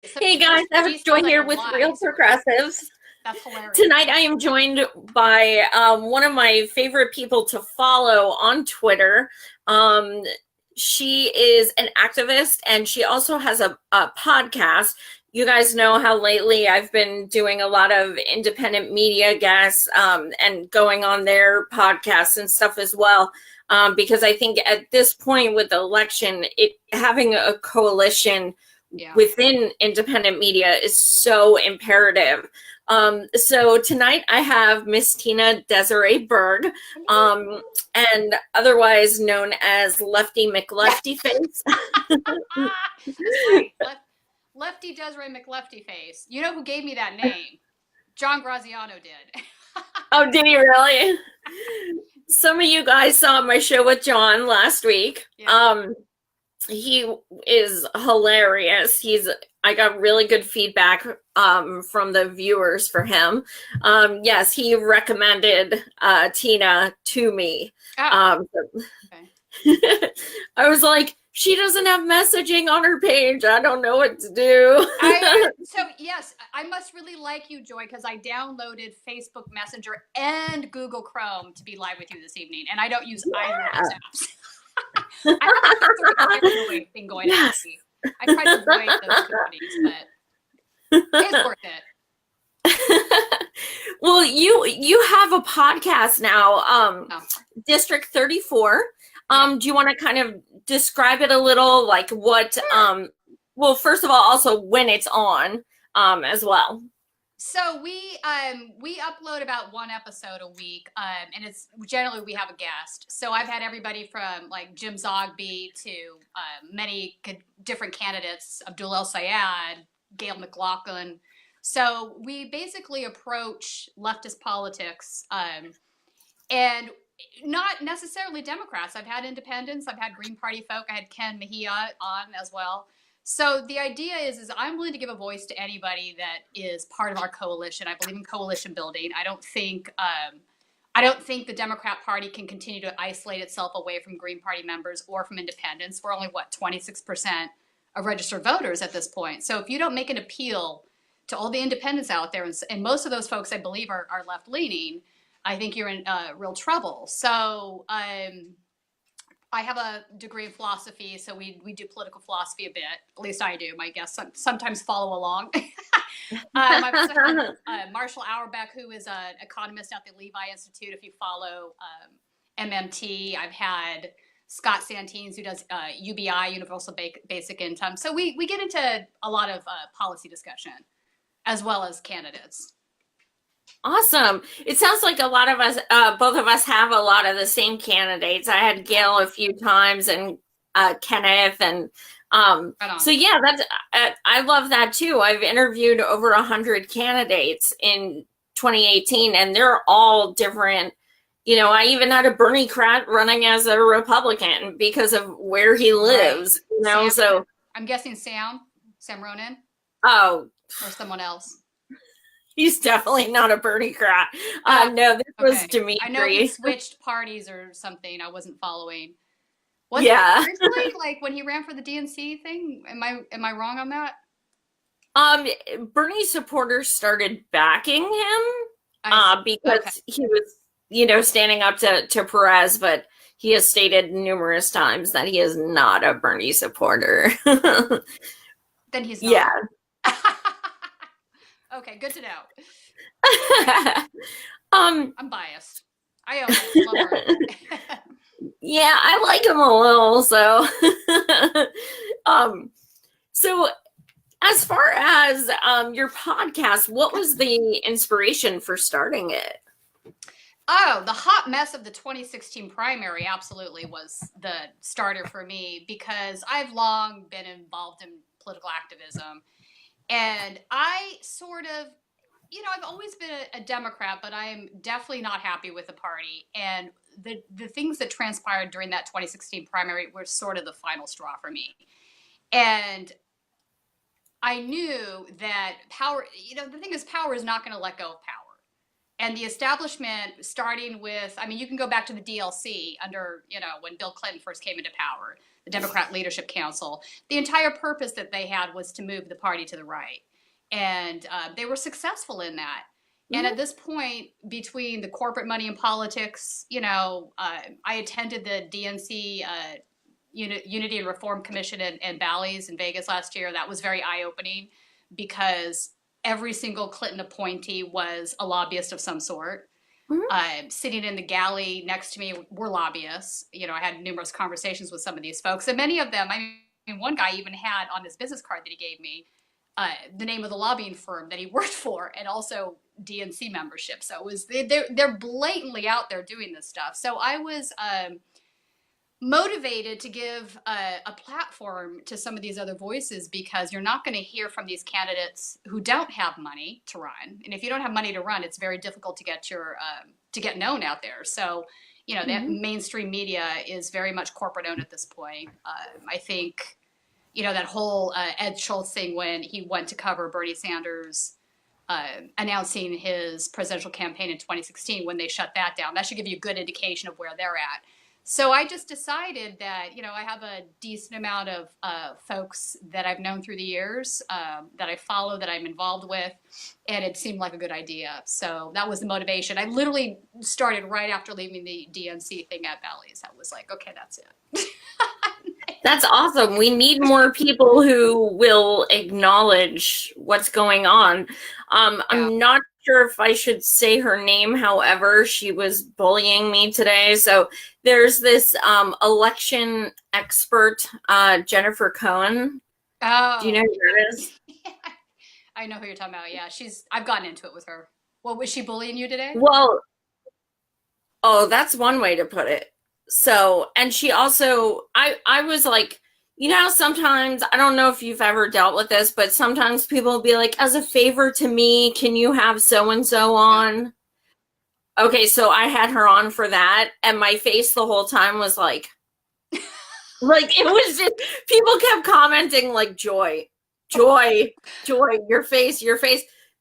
So Hey guys, I G was joined sounds like here a with Y. Real Progressives. That's hilarious. Tonight I am joined by one of my favorite people to follow on Twitter. Um, she is an activist and she also has a podcast. You guys know how lately I've been doing a lot of independent media guests and going on their podcasts and stuff as well. Because I think at this point with the election, having a coalition Yeah. within independent media is so imperative. So tonight I have Miss Tina Desiree Berg, and otherwise known as Lefty McLefty Face. That's right. Lefty Desiree McLefty Face. You know who gave me that name? John Graziano did. Oh, did you really? Some of you guys saw my show with John last week. Yeah. He is hilarious. I got really good feedback from the viewers for him. Yes, he recommended Tina to me. Oh, okay. I was like, she doesn't have messaging on her page. I don't know what to do. So yes, I must really like you, Joy, because I downloaded Facebook Messenger and Google Chrome to be live with you this evening, and I don't use either of those apps. I have a sort of paranoid thing going on. I try to avoid those companies, but it's worth it. Well, you have a podcast now, District 34. Do you want to kind of describe it a little, like what, well, first of all, also when it's on, as well. So we upload about one episode a week, and it's generally we have a guest. So I've had everybody from like Jim Zogby to many different candidates, Abdul El Sayed, Gail McLaughlin. So we basically approach leftist politics, and not necessarily Democrats. I've had independents, I've had Green Party folk, I had Ken Mejia on as well. So the idea is I'm willing to give a voice to anybody that is part of our coalition. I believe in coalition building. I don't think the Democrat Party can continue to isolate itself away from Green Party members or from independents. We're only 26% of registered voters at this point. So if you don't make an appeal to all the independents out there, and most of those folks I believe are left leaning, I think you're in real trouble. So I have a degree in philosophy, so we do political philosophy a bit. At least I do. My guests sometimes follow along. I've also had Marshall Auerbach, who is an economist at the Levi Institute. If you follow MMT, I've had Scott Santines, who does UBI, Universal Basic Income. So we get into a lot of policy discussion, as well as candidates. Awesome. It sounds like a lot of us, both of us have a lot of the same candidates. I had Gail a few times and Kenneth and so yeah, I love that too. I've interviewed over 100 candidates in 2018 and they're all different. You know, I even had a Bernie Krat running as a Republican because of where he lives, right. You know, so I'm guessing Sam Ronan. Oh, or someone else. He's definitely not a Bernie Krat. No, this was Dimitri. I know he switched parties or something. I wasn't following. Was it originally like when he ran for the DNC thing? Am I wrong on that? Bernie supporters started backing him because he was, you know, standing up to Perez, but he has stated numerous times that he is not a Bernie supporter. Then he's not. Yeah. Okay, good to know. I'm biased. I love her. Yeah, I like him a little, so so as far as your podcast, what was the inspiration for starting it? Oh, the hot mess of the 2016 primary absolutely was the starter for me because I've long been involved in political activism. And I sort of, you know, I've always been a Democrat, but I'm definitely not happy with the party. And the things that transpired during that 2016 primary were sort of the final straw for me. And I knew that power, you know, the thing is power is not going to let go of power. And the establishment, starting with, I mean, you can go back to the DLC under, when Bill Clinton first came into power, the Democrat Leadership Council. The entire purpose that they had was to move the party to the right. And they were successful in that. And at this point, between the corporate money and politics, I attended the DNC Unity and Reform Commission in Bally's in Vegas last year. That was very eye-opening because every single Clinton appointee was a lobbyist of some sort. Sitting in the galley next to me were lobbyists. I had numerous conversations with some of these folks, and many of them, I mean, one guy even had on his business card that he gave me the name of the lobbying firm that he worked for, and also DNC membership. So it was they're blatantly out there doing this stuff. So I was motivated to give a platform to some of these other voices, because you're not going to hear from these candidates who don't have money to run. And if you don't have money to run, it's very difficult to get to get known out there. So, that mainstream media is very much corporate owned at this point. I think, that whole Ed Schultz thing when he went to cover Bernie Sanders announcing his presidential campaign in 2016, when they shut that down, that should give you a good indication of where they're at. So I just decided that, I have a decent amount of folks that I've known through the years, that I follow, that I'm involved with, and it seemed like a good idea. So that was the motivation. I literally started right after leaving the DNC thing at Bally's. I was like, okay, that's it. That's awesome. We need more people who will acknowledge what's going on. I'm not sure if I should say her name. However, she was bullying me today. So there's this election expert, Jennifer Cohen. Oh. Do you know who that is? I know who you're talking about. Yeah, I've gotten into it with her. Well, was she bullying you today? Well, that's one way to put it. So, and she also, I was like, sometimes, I don't know if you've ever dealt with this, but sometimes people will be like, as a favor to me, can you have so-and-so on? Okay, so I had her on for that, and my face the whole time was like, it was just, people kept commenting like, joy, your face,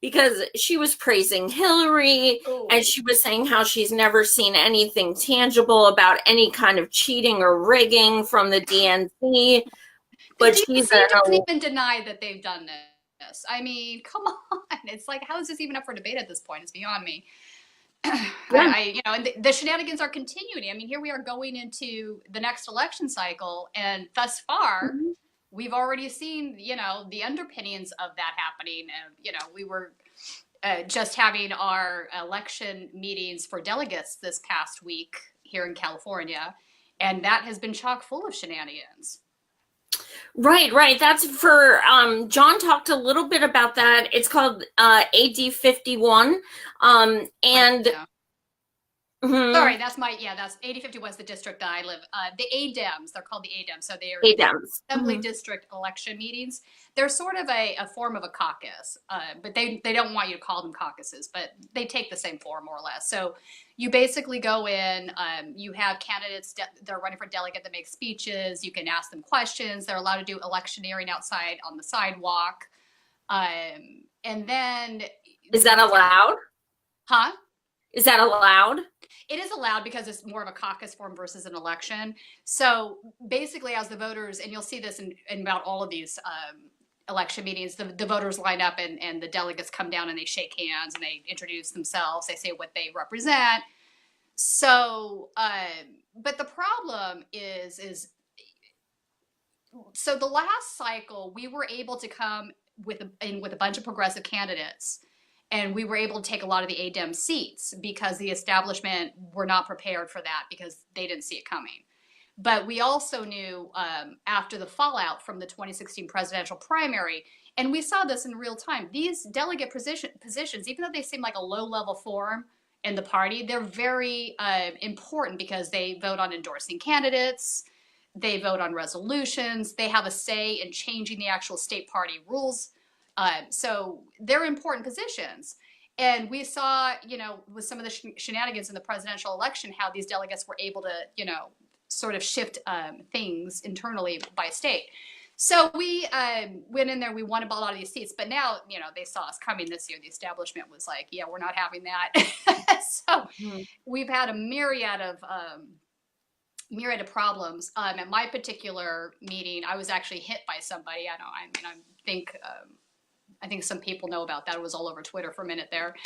because she was praising Hillary. Ooh. And she was saying how she's never seen anything tangible about any kind of cheating or rigging from the DNC. But she's don't even deny that they've done this. I mean, come on. It's like, how is this even up for debate at this point? It's beyond me. Yeah. And the shenanigans are continuing. I mean, here we are going into the next election cycle, and thus far, we've already seen, the underpinnings of that happening. We were just having our election meetings for delegates this past week here in California, and that has been chock full of shenanigans. Right. That's for, John talked a little bit about that. It's called AD 51. And yeah. Sorry, that's AD 51 is the district that I live. The ADEMs, they're called the ADEMs. So they are Assembly District election meetings. They're sort of a form of a caucus, but they don't want you to call them caucuses, but they take the same form more or less. So you basically go in, you have candidates that are running for delegate that make speeches. You can ask them questions. They're allowed to do electioneering outside on the sidewalk. And then... Is that allowed? Huh? Is that allowed? It is allowed because it's more of a caucus form versus an election. So basically, as the voters, and you'll see this in about all of these election meetings, the voters line up and the delegates come down and they shake hands and they introduce themselves. They say what they represent. So, but the problem is so the last cycle, we were able to come with a bunch of progressive candidates. And we were able to take a lot of the ADEM seats because the establishment were not prepared for that because they didn't see it coming. But we also knew after the fallout from the 2016 presidential primary, and we saw this in real time, these delegate positions, even though they seem like a low-level form in the party, they're very important because they vote on endorsing candidates, they vote on resolutions, they have a say in changing the actual state party rules. So they're important positions. And we saw, with some of the shenanigans in the presidential election, how these delegates were able to, sort of shift things internally by state. So we went in there. We won a lot of these seats, but now they saw us coming this year. The establishment was like, "Yeah, we're not having that." So we've had a myriad of problems. At my particular meeting, I was actually hit by somebody. I think some people know about that. It was all over Twitter for a minute there.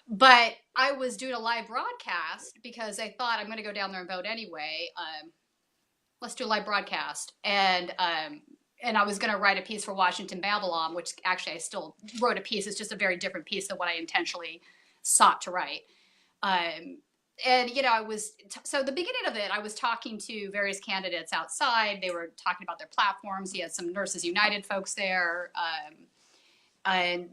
But I was doing a live broadcast because I thought I'm going to go down there and vote anyway. Let's do a live broadcast. And I was going to write a piece for Washington Babylon, which actually I still wrote a piece. It's just a very different piece than what I intentionally sought to write. So the beginning of it, I was talking to various candidates outside. They were talking about their platforms. He had some Nurses United folks there. And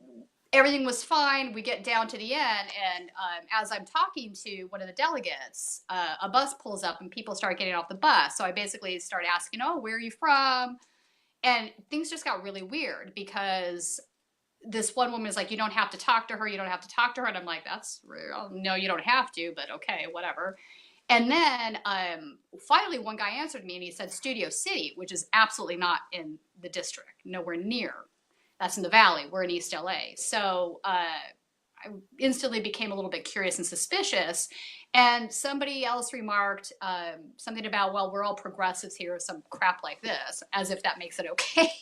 everything was fine. We get down to the end, and as I'm talking to one of the delegates, a bus pulls up and people start getting off the bus. So I basically start asking, "Oh, where are you from?" And things just got really weird because this one woman is like, "You don't have to talk to her. You don't have to talk to her." And I'm like, "That's real. No, you don't have to, but okay, whatever." And then finally one guy answered me and he said Studio City, which is absolutely not in the district, nowhere near. That's in the Valley. We're in East LA. So I instantly became a little bit curious and suspicious. And somebody else remarked something about, "Well, we're all progressives here," or some crap like this, as if that makes it okay.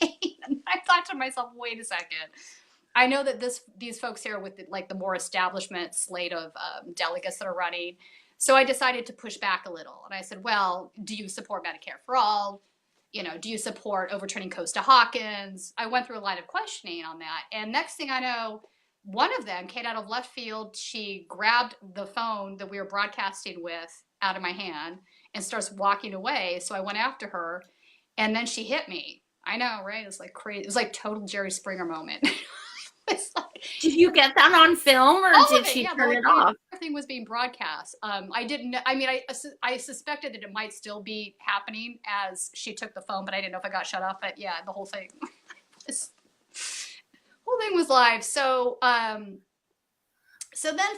And I thought to myself, wait a second. I know that these folks here with the more establishment slate of delegates that are running. So I decided to push back a little. And I said, "Well, do you support Medicare for all? Do you support overturning Costa-Hawkins?" I went through a line of questioning on that. And next thing I know, one of them came out of left field. She grabbed the phone that we were broadcasting with out of my hand and starts walking away. So I went after her and then she hit me. I know, right? It's like crazy. It was like total Jerry Springer moment. It's like, did you get that on film or did she turn it off? Everything was being broadcast. I didn't know. I mean, I suspected that it might still be happening as she took the phone, but I didn't know if it got shut off. But yeah, the whole thing was live. So then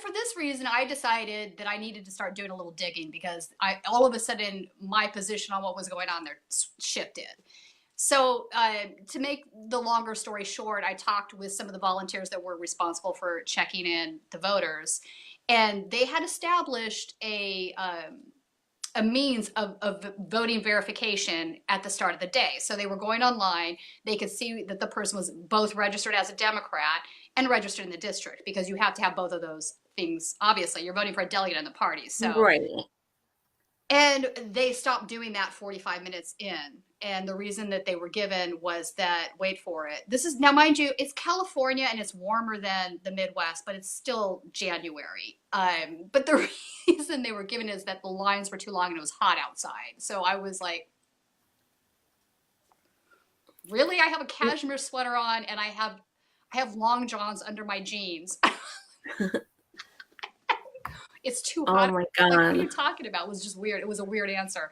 for this reason, I decided that I needed to start doing a little digging because all of a sudden my position on what was going on there shifted. So to make the longer story short, I talked with some of the volunteers that were responsible for checking in the voters, and they had established a means of voting verification at the start of the day. So they were going online. They could see that the person was both registered as a Democrat and registered in the district, because you have to have both of those things. Obviously, you're voting for a delegate in the party. So right. And they stopped doing that 45 minutes in. And the reason that they were given was that, wait for it, this is, now mind you, it's California and it's warmer than the Midwest, but it's still January. But the reason they were given is that the lines were too long and it was hot outside. So I was like, really? I have a cashmere sweater on and I have long johns under my jeans. It's too hot. Oh my God. Like, what are you talking about? It was just weird. It was a weird answer.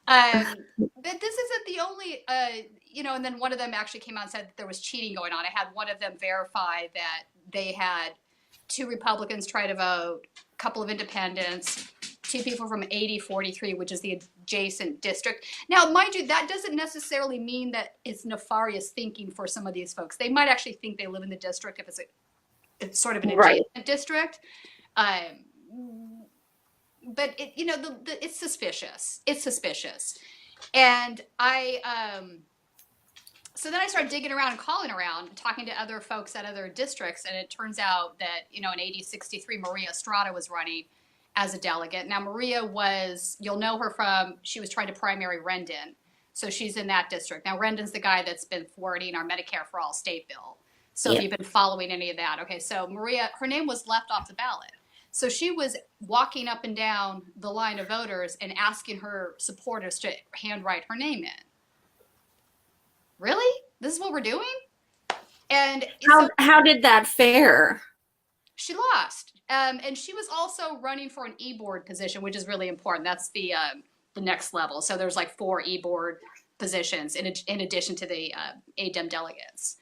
But this isn't the only, and then one of them actually came out and said that there was cheating going on. I had one of them verify that they had 2 Republicans try to vote, a couple of independents, 2 people from 8043, which is the adjacent district. Now, mind you, that doesn't necessarily mean that it's nefarious thinking for some of these folks. They might actually think they live in the district if it's sort of an adjacent district. But it's suspicious. It's suspicious. And so then I started digging around and calling around, talking to other folks at other districts. And it turns out that, in 8063, Maria Estrada was running as a delegate. Now, Maria you'll know her from, she was trying to primary Rendon. So she's in that district. Now, Rendon's the guy that's been thwarting our Medicare for All state bill. So if you've been following any of that. Okay, so Maria, her name was left off the ballot. So she was walking up and down the line of voters and asking her supporters to handwrite her name in. Really? This is what we're doing? And how did that fare? She lost. And she was also running for an e-board position, which is really important. That's the next level. So there's like 4 e-board positions in addition to the ADEM delegates.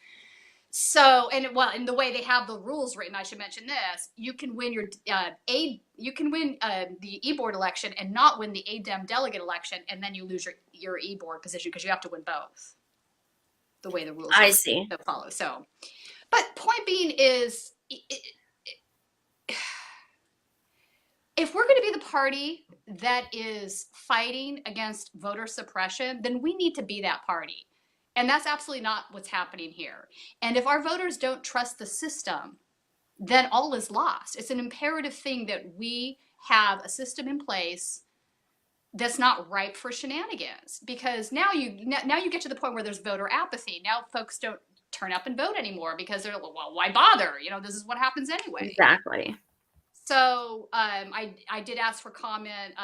So, and the way they have the rules written, I should mention this: you can win the e-board election and not win the ADEM delegate election, and then you lose your e-board position because you have to win both. the way the rules I are see. to follow. So, but point being is, if we're going to be the party that is fighting against voter suppression, then we need to be that party. And that's absolutely not what's happening here. And if our voters don't trust the system, then all is lost. It's an imperative thing that we have a system in place that's not ripe for shenanigans, because now you get to the point where there's voter apathy. Now folks don't turn up and vote anymore because they're like, well, why bother? This is what happens anyway. Exactly. So I did ask for comment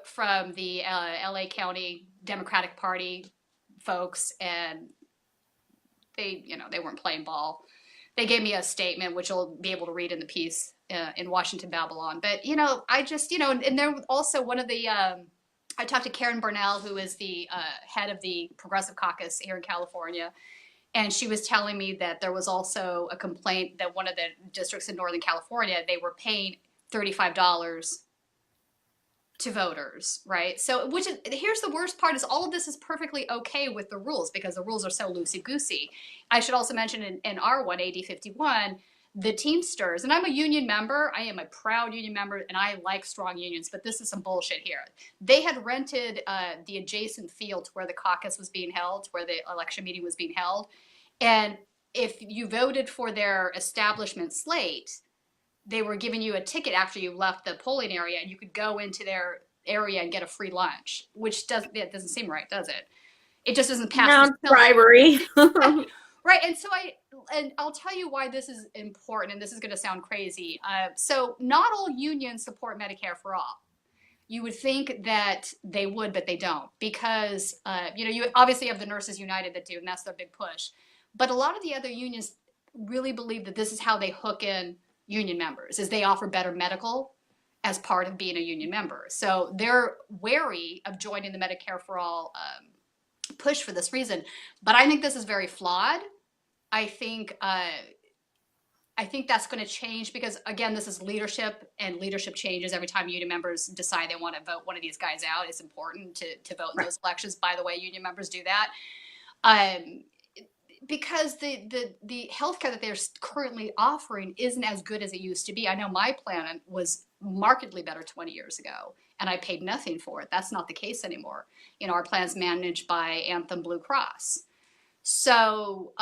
from the LA County Democratic Party folks, and they weren't playing ball. They gave me a statement, which you'll be able to read in the piece in Washington Babylon. But, I just, and there also one of the, I talked to Karen Burnell, who is the head of the Progressive Caucus here in California. And she was telling me that there was also a complaint that one of the districts in Northern California, they were paying $35 to voters, right? So, here's the worst part, is all of this is perfectly okay with the rules because the rules are so loosey-goosey. I should also mention in R1, AD 51, the Teamsters, and I'm a union member. I am a proud union member, and I like strong unions, but this is some bullshit here. They had rented the adjacent field to where the caucus was being held, where the election meeting was being held. And if you voted for their establishment slate, they were giving you a ticket after you left the polling area, and you could go into their area and get a free lunch, which doesn't seem right, does it? It just doesn't pass. No, bribery. Right. And so I'll tell you why this is important, and this is going to sound crazy. So not all unions support Medicare for all. You would think that they would, but they don't, because you obviously have the Nurses United that do, and that's their big push. But a lot of the other unions really believe that this is how they hook in union members, is they offer better medical as part of being a union member. So they're wary of joining the Medicare for all push for this reason. But I think this is very flawed. I think that's going to change because, again, this is leadership, and leadership changes every time union members decide they want to vote one of these guys out. It's important to vote in those elections. By the way, union members do that. Because the healthcare that they're currently offering isn't as good as it used to be. I know my plan was markedly better 20 years ago, and I paid nothing for it. That's not the case anymore. Our plan's managed by Anthem Blue Cross. So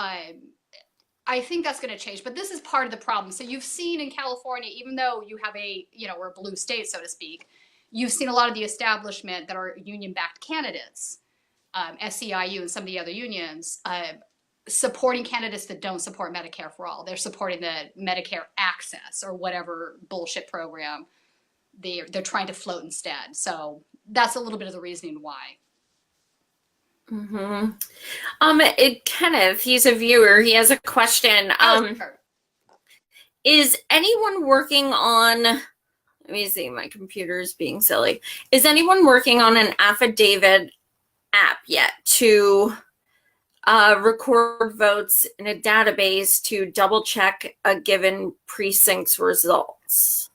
I think that's going to change, but this is part of the problem. So you've seen in California, even though you have we're a blue state, so to speak, you've seen a lot of the establishment that are union-backed candidates, SEIU and some of the other unions, supporting candidates that don't support Medicare for all. They're supporting the Medicare Access or whatever bullshit program they're trying to float instead. So that's a little bit of the reasoning why. Mm-hmm. Kenneth, he's a viewer. He has a question. Sure. Is anyone working on, let me see, my computer is being silly. Is anyone working on an affidavit app yet to record votes in a database to double check a given precinct's results?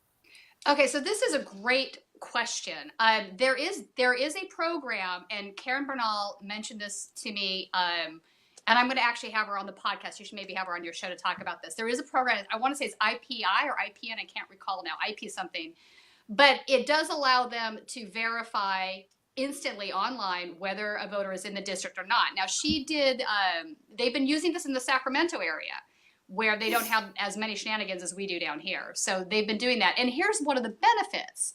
Okay, so this is a great question. There is a program, and Karen Bernal mentioned this to me, and I'm going to actually have her on the podcast. You should maybe have her on your show to talk about this. There is a program, I want to say it's IPI or IPN, I can't recall now, IP something, but it does allow them to verify instantly online whether a voter is in the district or not. Now she did, they've been using this in the Sacramento area where they don't have as many shenanigans as we do down here. So they've been doing that. And here's one of the benefits.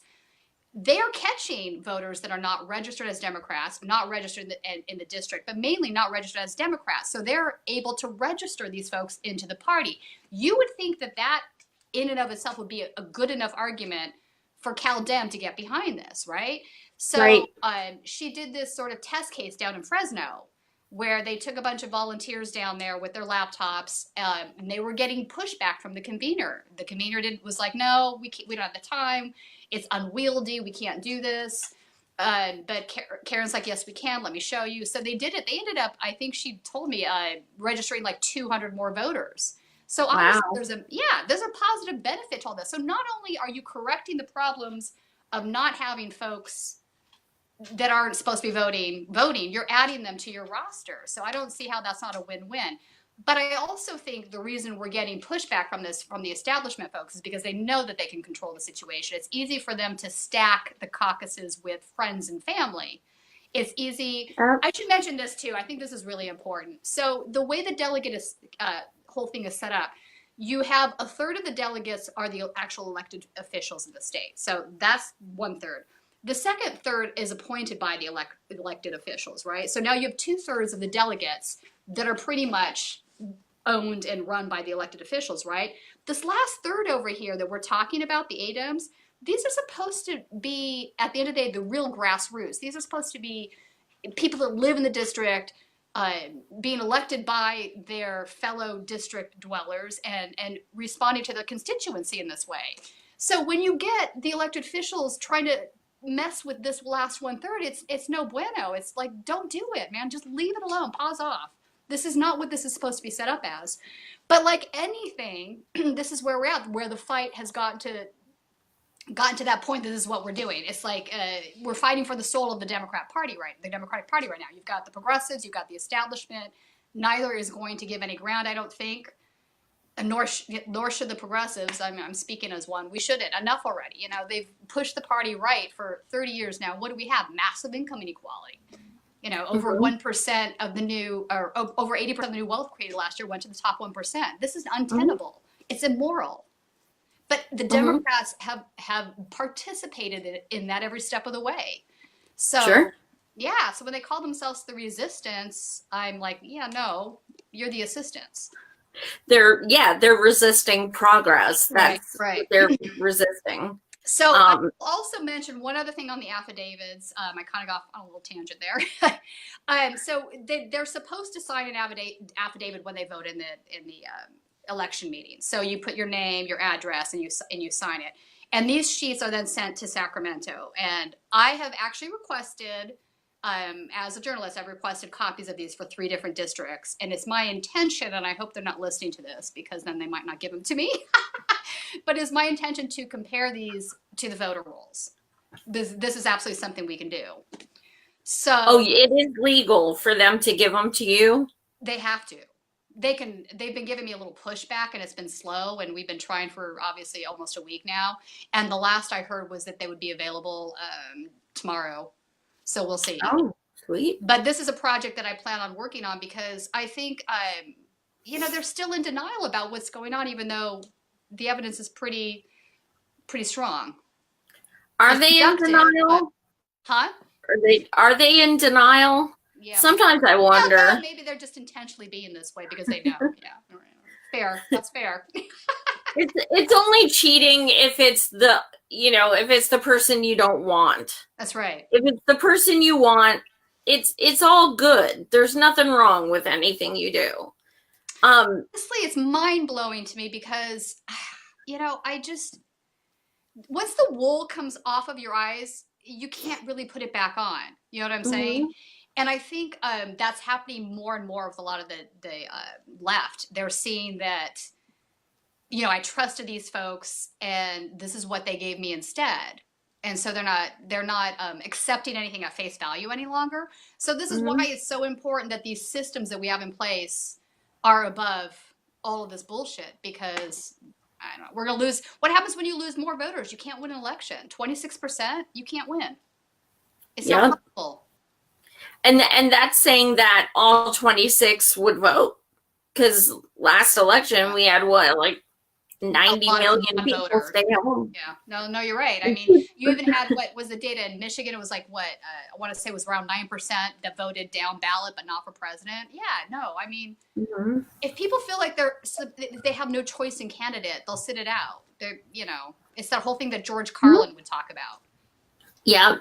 They are catching voters that are not registered as Democrats, not registered in the district, but mainly not registered as Democrats. So they're able to register these folks into the party. You would think that in and of itself would be a good enough argument for Cal Dem to get behind this, right? So right. She did this sort of test case down in Fresno where they took a bunch of volunteers down there with their laptops, and they were getting pushback from the convener. The convener was like, no, we don't have the time. It's unwieldy. We can't do this. But Karen's like, yes, we can. Let me show you. So they did it. They ended up, I think she told me, registering like 200 more voters. So obviously there's a positive benefit to all this. So not only are you correcting the problems of not having folks that aren't supposed to be voting, you're adding them to your roster. So I don't see how that's not a win-win. But I also think the reason we're getting pushback from the establishment folks is because they know that they can control the situation. It's easy for them to stack the caucuses with friends and family. It's easy. I should mention this too. I think this is really important. So the way the delegate whole thing is set up, you have a third of the delegates are the actual elected officials of the state. So that's 1/3. The second third is appointed by the elected officials, right? So now you have 2/3 of the delegates that are pretty much owned and run by the elected officials, right? This last third over here that we're talking about, the ADEMs, these are supposed to be, at the end of the day, the real grassroots. These are supposed to be people that live in the district, being elected by their fellow district dwellers and responding to their constituency in this way. So when you get the elected officials trying to mess with this last 1/3, it's no bueno. It's like, don't do it, man. Just leave it alone. Pause off. This is not what this is supposed to be set up as. But like anything, this is where we're at, where the fight has gotten to that point that this is what we're doing. It's like we're fighting for the soul of the Democratic Party right now. You've got the progressives, you've got the establishment. Neither is going to give any ground, I don't think. Nor should the progressives. I mean, I'm speaking as one. We shouldn't. Enough already. You know, they've pushed the party right for 30 years now. What do we have? Massive income inequality. You know, over 1% of the new, or over 80% of the new wealth created last year went to the top 1%. This is untenable. It's immoral. But the Democrats have participated in that every step of the way. So, yeah, so when they call themselves the resistance, I'm like, yeah, no, you're the assistance. They're resisting progress. That's right. They're resisting. So I'll also mention one other thing on the affidavits. I kind of got on a little tangent there. So they're supposed to sign an affidavit when they vote in the election meeting. So you put your name, your address, and you sign it. And these sheets are then sent to Sacramento. And I have actually requested, as a journalist, I've requested copies of these for 3 different districts. And it's my intention, and I hope they're not listening to this because then they might not give them to me. But it's my intention to compare these to the voter rolls. This is absolutely something we can do. So it is legal for them to give them to you? They have to. They've been giving me a little pushback, and it's been slow, and we've been trying for obviously almost a week now. And the last I heard was that they would be available tomorrow. So we'll see. Oh, sweet. But this is a project that I plan on working on because I think, they're still in denial about what's going on, even though the evidence is pretty strong. Are they in denial? Huh? Are they in denial? Yeah. Sometimes I wonder. No, maybe they're just intentionally being this way because they know. Yeah. Fair. That's fair. It's only cheating if it's the person you don't want. That's right. If it's the person you want, it's all good. There's nothing wrong with anything you do. Honestly, it's mind-blowing to me because, once the wool comes off of your eyes, you can't really put it back on. You know what I'm saying? And I think that's happening more and more with a lot of the left. They're seeing that, I trusted these folks and this is what they gave me instead. And so they're not accepting anything at face value any longer. So this is why it's so important that these systems that we have in place are above all of this bullshit, because I don't know, we're going to lose. What happens when you lose more voters? You can't win an election. 26%, you can't win. It's not possible. And that's saying that all 26 would vote, because last election we had 90 million people stay home. Yeah, no, you're right. I mean, you even had, what was the data in Michigan? It was I want to say it was around 9% that voted down ballot, but not for president. Yeah, no, I mean, if people feel like they have no choice in candidate, they'll sit it out. It's that whole thing that George Carlin would talk about. Yeah.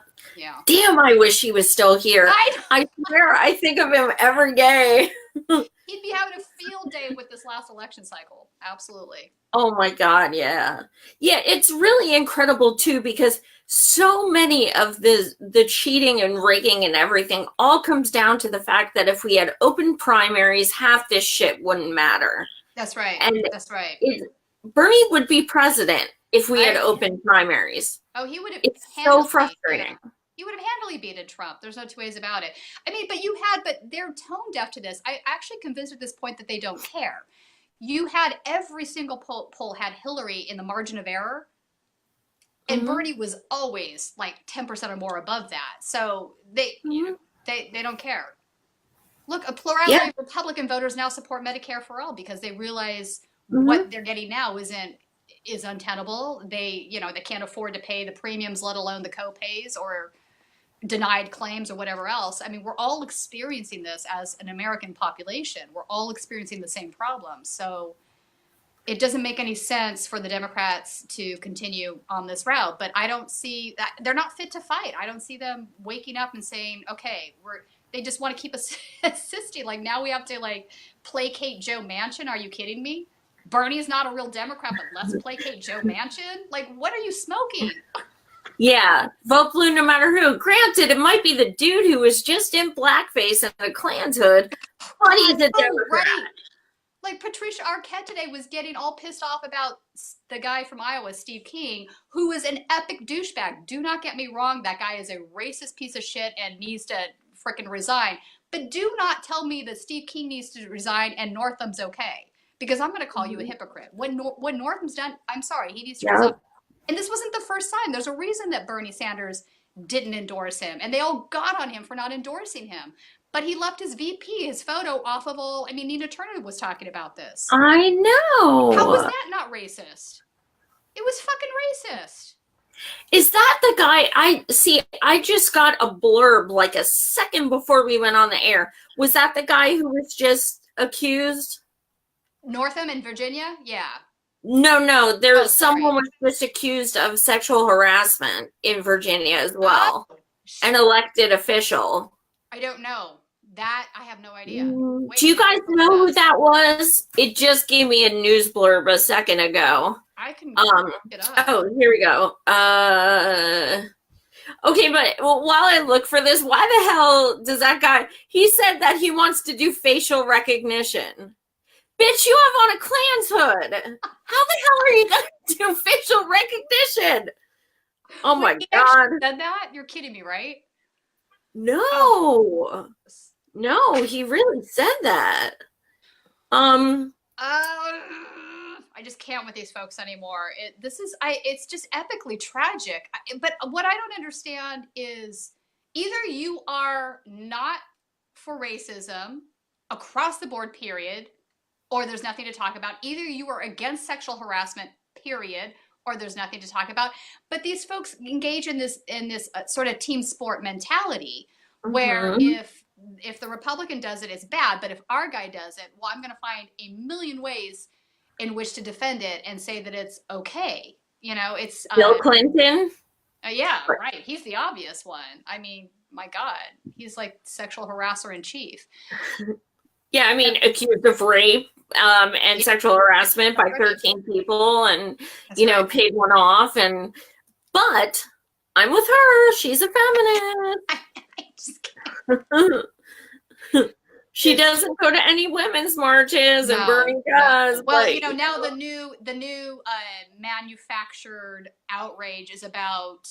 Damn, I wish he was still here. I swear, I think of him every day. He'd be having a field day with this last election cycle. Absolutely. Oh my God, yeah. Yeah, it's really incredible too, because so many of the cheating and rigging and everything all comes down to the fact that if we had open primaries, half this shit wouldn't matter. That's right. That's right. Bernie would be president if we had open primaries. Oh, he would have. It's so frustrating. You would have handily beaten Trump. There's no two ways about it. I mean, but they're tone deaf to this. I actually convinced at this point that they don't care. You had every single poll had Hillary in the margin of error, and Bernie was always like 10% or more above that. So they don't care. Look, a plurality of Republican voters now support Medicare for all because they realize what they're getting now is untenable. They can't afford to pay the premiums, let alone the co-pays or denied claims or whatever else. I mean, we're all experiencing this as an American population. We're all experiencing the same problem. So it doesn't make any sense for the Democrats to continue on this route. But I don't see that they're not fit to fight. I don't see them waking up and saying, okay, they just want to keep us assisting. Like now we have to like placate Joe Manchin. Are you kidding me? Bernie's not a real Democrat, but let's placate Joe Manchin. Like, what are you smoking? Yeah, vote blue no matter who. Granted, it might be the dude who was just in blackface and a Klan's hood, but he's a Democrat. Right. Like Patricia Arquette today was getting all pissed off about the guy from Iowa, Steve King, who is an epic douchebag. Do not get me wrong. That guy is a racist piece of shit and needs to frickin' resign. But do not tell me that Steve King needs to resign and Northam's okay. Because I'm going to call you a hypocrite. When Northam's done, I'm sorry, he needs to resign. And this wasn't the first time. There's a reason that Bernie Sanders didn't endorse him. And they all got on him for not endorsing him. But he left his VP, his photo off of all. I mean, Nina Turner was talking about this. I know. How was that not racist? It was fucking racist. Is that the guy? I just got a blurb like a second before we went on the air. Was that the guy who was just accused? Northam in Virginia? Yeah. No. Someone was just accused of sexual harassment in Virginia as well. An elected official. I don't know. That I have no idea. Do you guys know who that was? It just gave me a news blurb a second ago. I can look it up. Oh, here we go. Okay, but while I look for this, why the hell does that guy? He said that he wants to do facial recognition. Bitch, you have on a Klan's hood. How the hell are you going to do facial recognition? Oh my God. Said that? You're kidding me, right? No. No, he really said that. I just can't with these folks anymore. It's just epically tragic. But what I don't understand is either you are not for racism across the board, period, or there's nothing to talk about. Either you are against sexual harassment, period, or there's nothing to talk about. But these folks engage in this sort of team sport mentality where if the Republican does it, it's bad. But if our guy does it, well, I'm going to find a million ways in which to defend it and say that it's okay. You know, it's Bill Clinton. Yeah, right. He's the obvious one. I mean, my God, he's like sexual harasser in chief. Yeah, I mean, accused of rape and sexual harassment by 13 people and, paid one off. But I'm with her. She's a feminist. She doesn't go to any women's marches, and Bernie does. Well, now the new manufactured outrage is about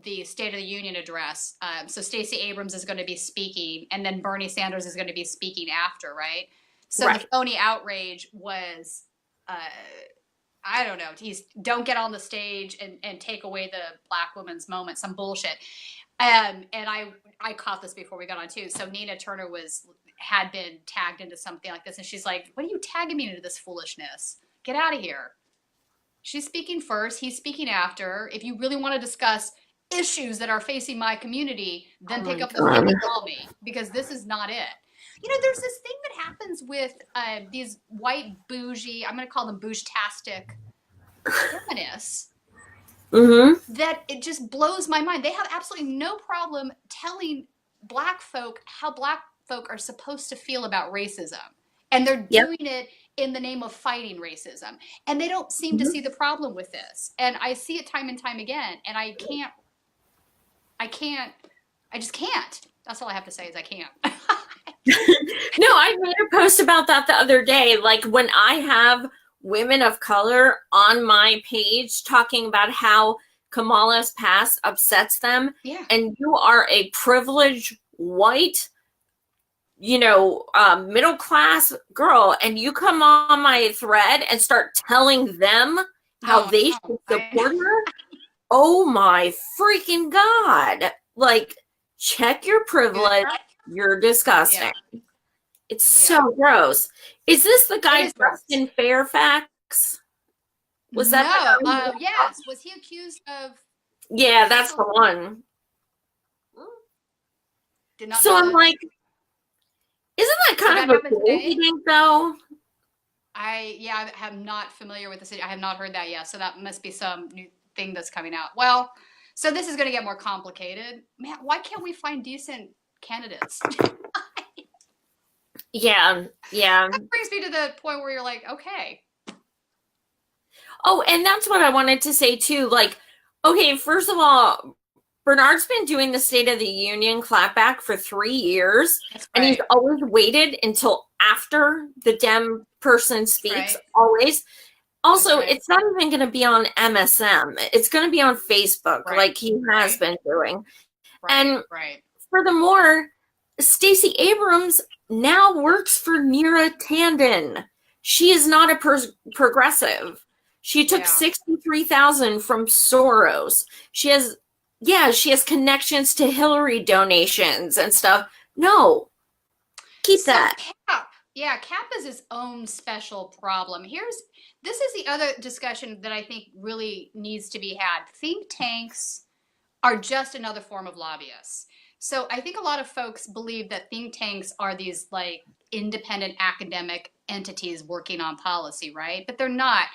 the State of the Union address. So Stacey Abrams is going to be speaking, and then Bernie Sanders is going to be speaking after, right? So the phony outrage was, I don't know, don't get on the stage and take away the black woman's moment, some bullshit. And I caught this before we got on too. So Nina Turner had been tagged into something like this, and she's like, "What are you tagging me into this foolishness? Get out of here." She's speaking first, he's speaking after. If you really want to discuss issues that are facing my community, then pick up the phone and call me, because this is not it. There's this thing that happens with these white bougie, I'm going to call them bouge-tastic feminists, that it just blows my mind. They have absolutely no problem telling black folk how black folk are supposed to feel about racism. And they're doing it in the name of fighting racism. And they don't seem to see the problem with this. And I see it time and time again. And I just can't. That's all I have to say is I can't. No, I made a post about that the other day. Like, when I have women of color on my page talking about how Kamala's past upsets them, Yeah. and you are a privileged white, middle class girl, and you come on my thread and start telling them how No, they no. should support her. Oh my freaking God. Like, check your privilege. You're disgusting. Yeah. It's so gross. Is this the guy It is gross. Justin Fairfax? Was that No. the guy? Yes. Was he accused of? Yeah, that's the one. Did not So know I'm this. like, isn't that So kind that of a happened gold today? eating though? I am not familiar with the city. I have not heard that yet. So that must be some new thing that's coming out. Well, so this is going to get more complicated. Man, why can't we find decent candidates? Yeah. That brings me to the point where you're like, okay. Oh, and that's what I wanted to say too. Like, okay, first of all, Bernard's been doing the State of the Union clapback for 3 years, That's and he's right. always waited until after the Dem person speaks, right. always. Also, right. it's not even going to be on MSM. It's going to be on Facebook, Right. like he has Right. been doing. Right. And right. furthermore, Stacey Abrams now works for Neera Tanden. She is not a progressive. She took Yeah. 63,000 from Soros. She has connections to Hillary donations and stuff. No. Keep that. Cap. Yeah, Cap is his own special problem. This is the other discussion that I think really needs to be had. Think tanks are just another form of lobbyists. So I think a lot of folks believe that think tanks are these like independent academic entities working on policy, right? But they're not.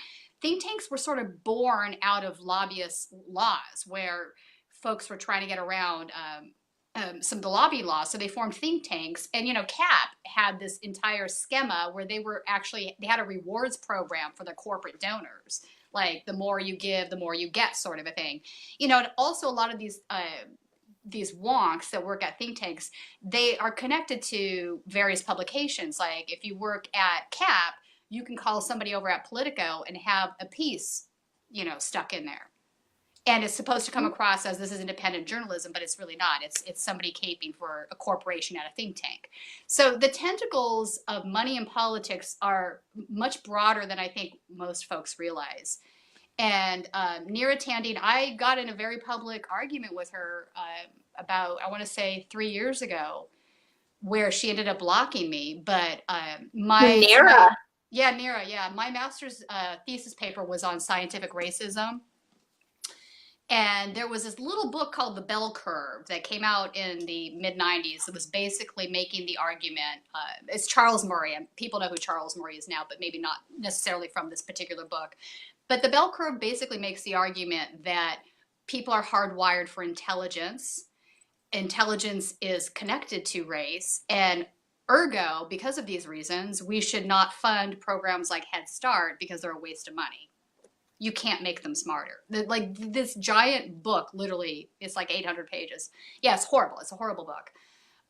Think tanks were sort of born out of lobbyist laws where folks were trying to get around some of the lobbying laws. So they formed think tanks. And, CAP had this entire schema where they had a rewards program for the corporate donors. Like the more you give, the more you get sort of a thing. And also a lot of these wonks that work at think tanks, they are connected to various publications. Like if you work at CAP, you can call somebody over at Politico and have a piece, stuck in there. And it's supposed to come across as this is independent journalism, but it's really not. It's somebody caping for a corporation at a think tank. So the tentacles of money in politics are much broader than I think most folks realize. And Neera Tanden, I got in a very public argument with her about, I want to say 3 years ago, where she ended up blocking me. But Neera. Neera, yeah. My master's thesis paper was on scientific racism. And there was this little book called The Bell Curve that came out in the mid-90s. It was basically making the argument. It's Charles Murray, and people know who Charles Murray is now, but maybe not necessarily from this particular book. But the bell curve basically makes the argument that people are hardwired for intelligence. Intelligence is connected to race. And ergo, because of these reasons, we should not fund programs like Head Start because they're a waste of money. You can't make them smarter. Like this giant book, literally, it's like 800 pages. Yeah, it's horrible. It's a horrible book.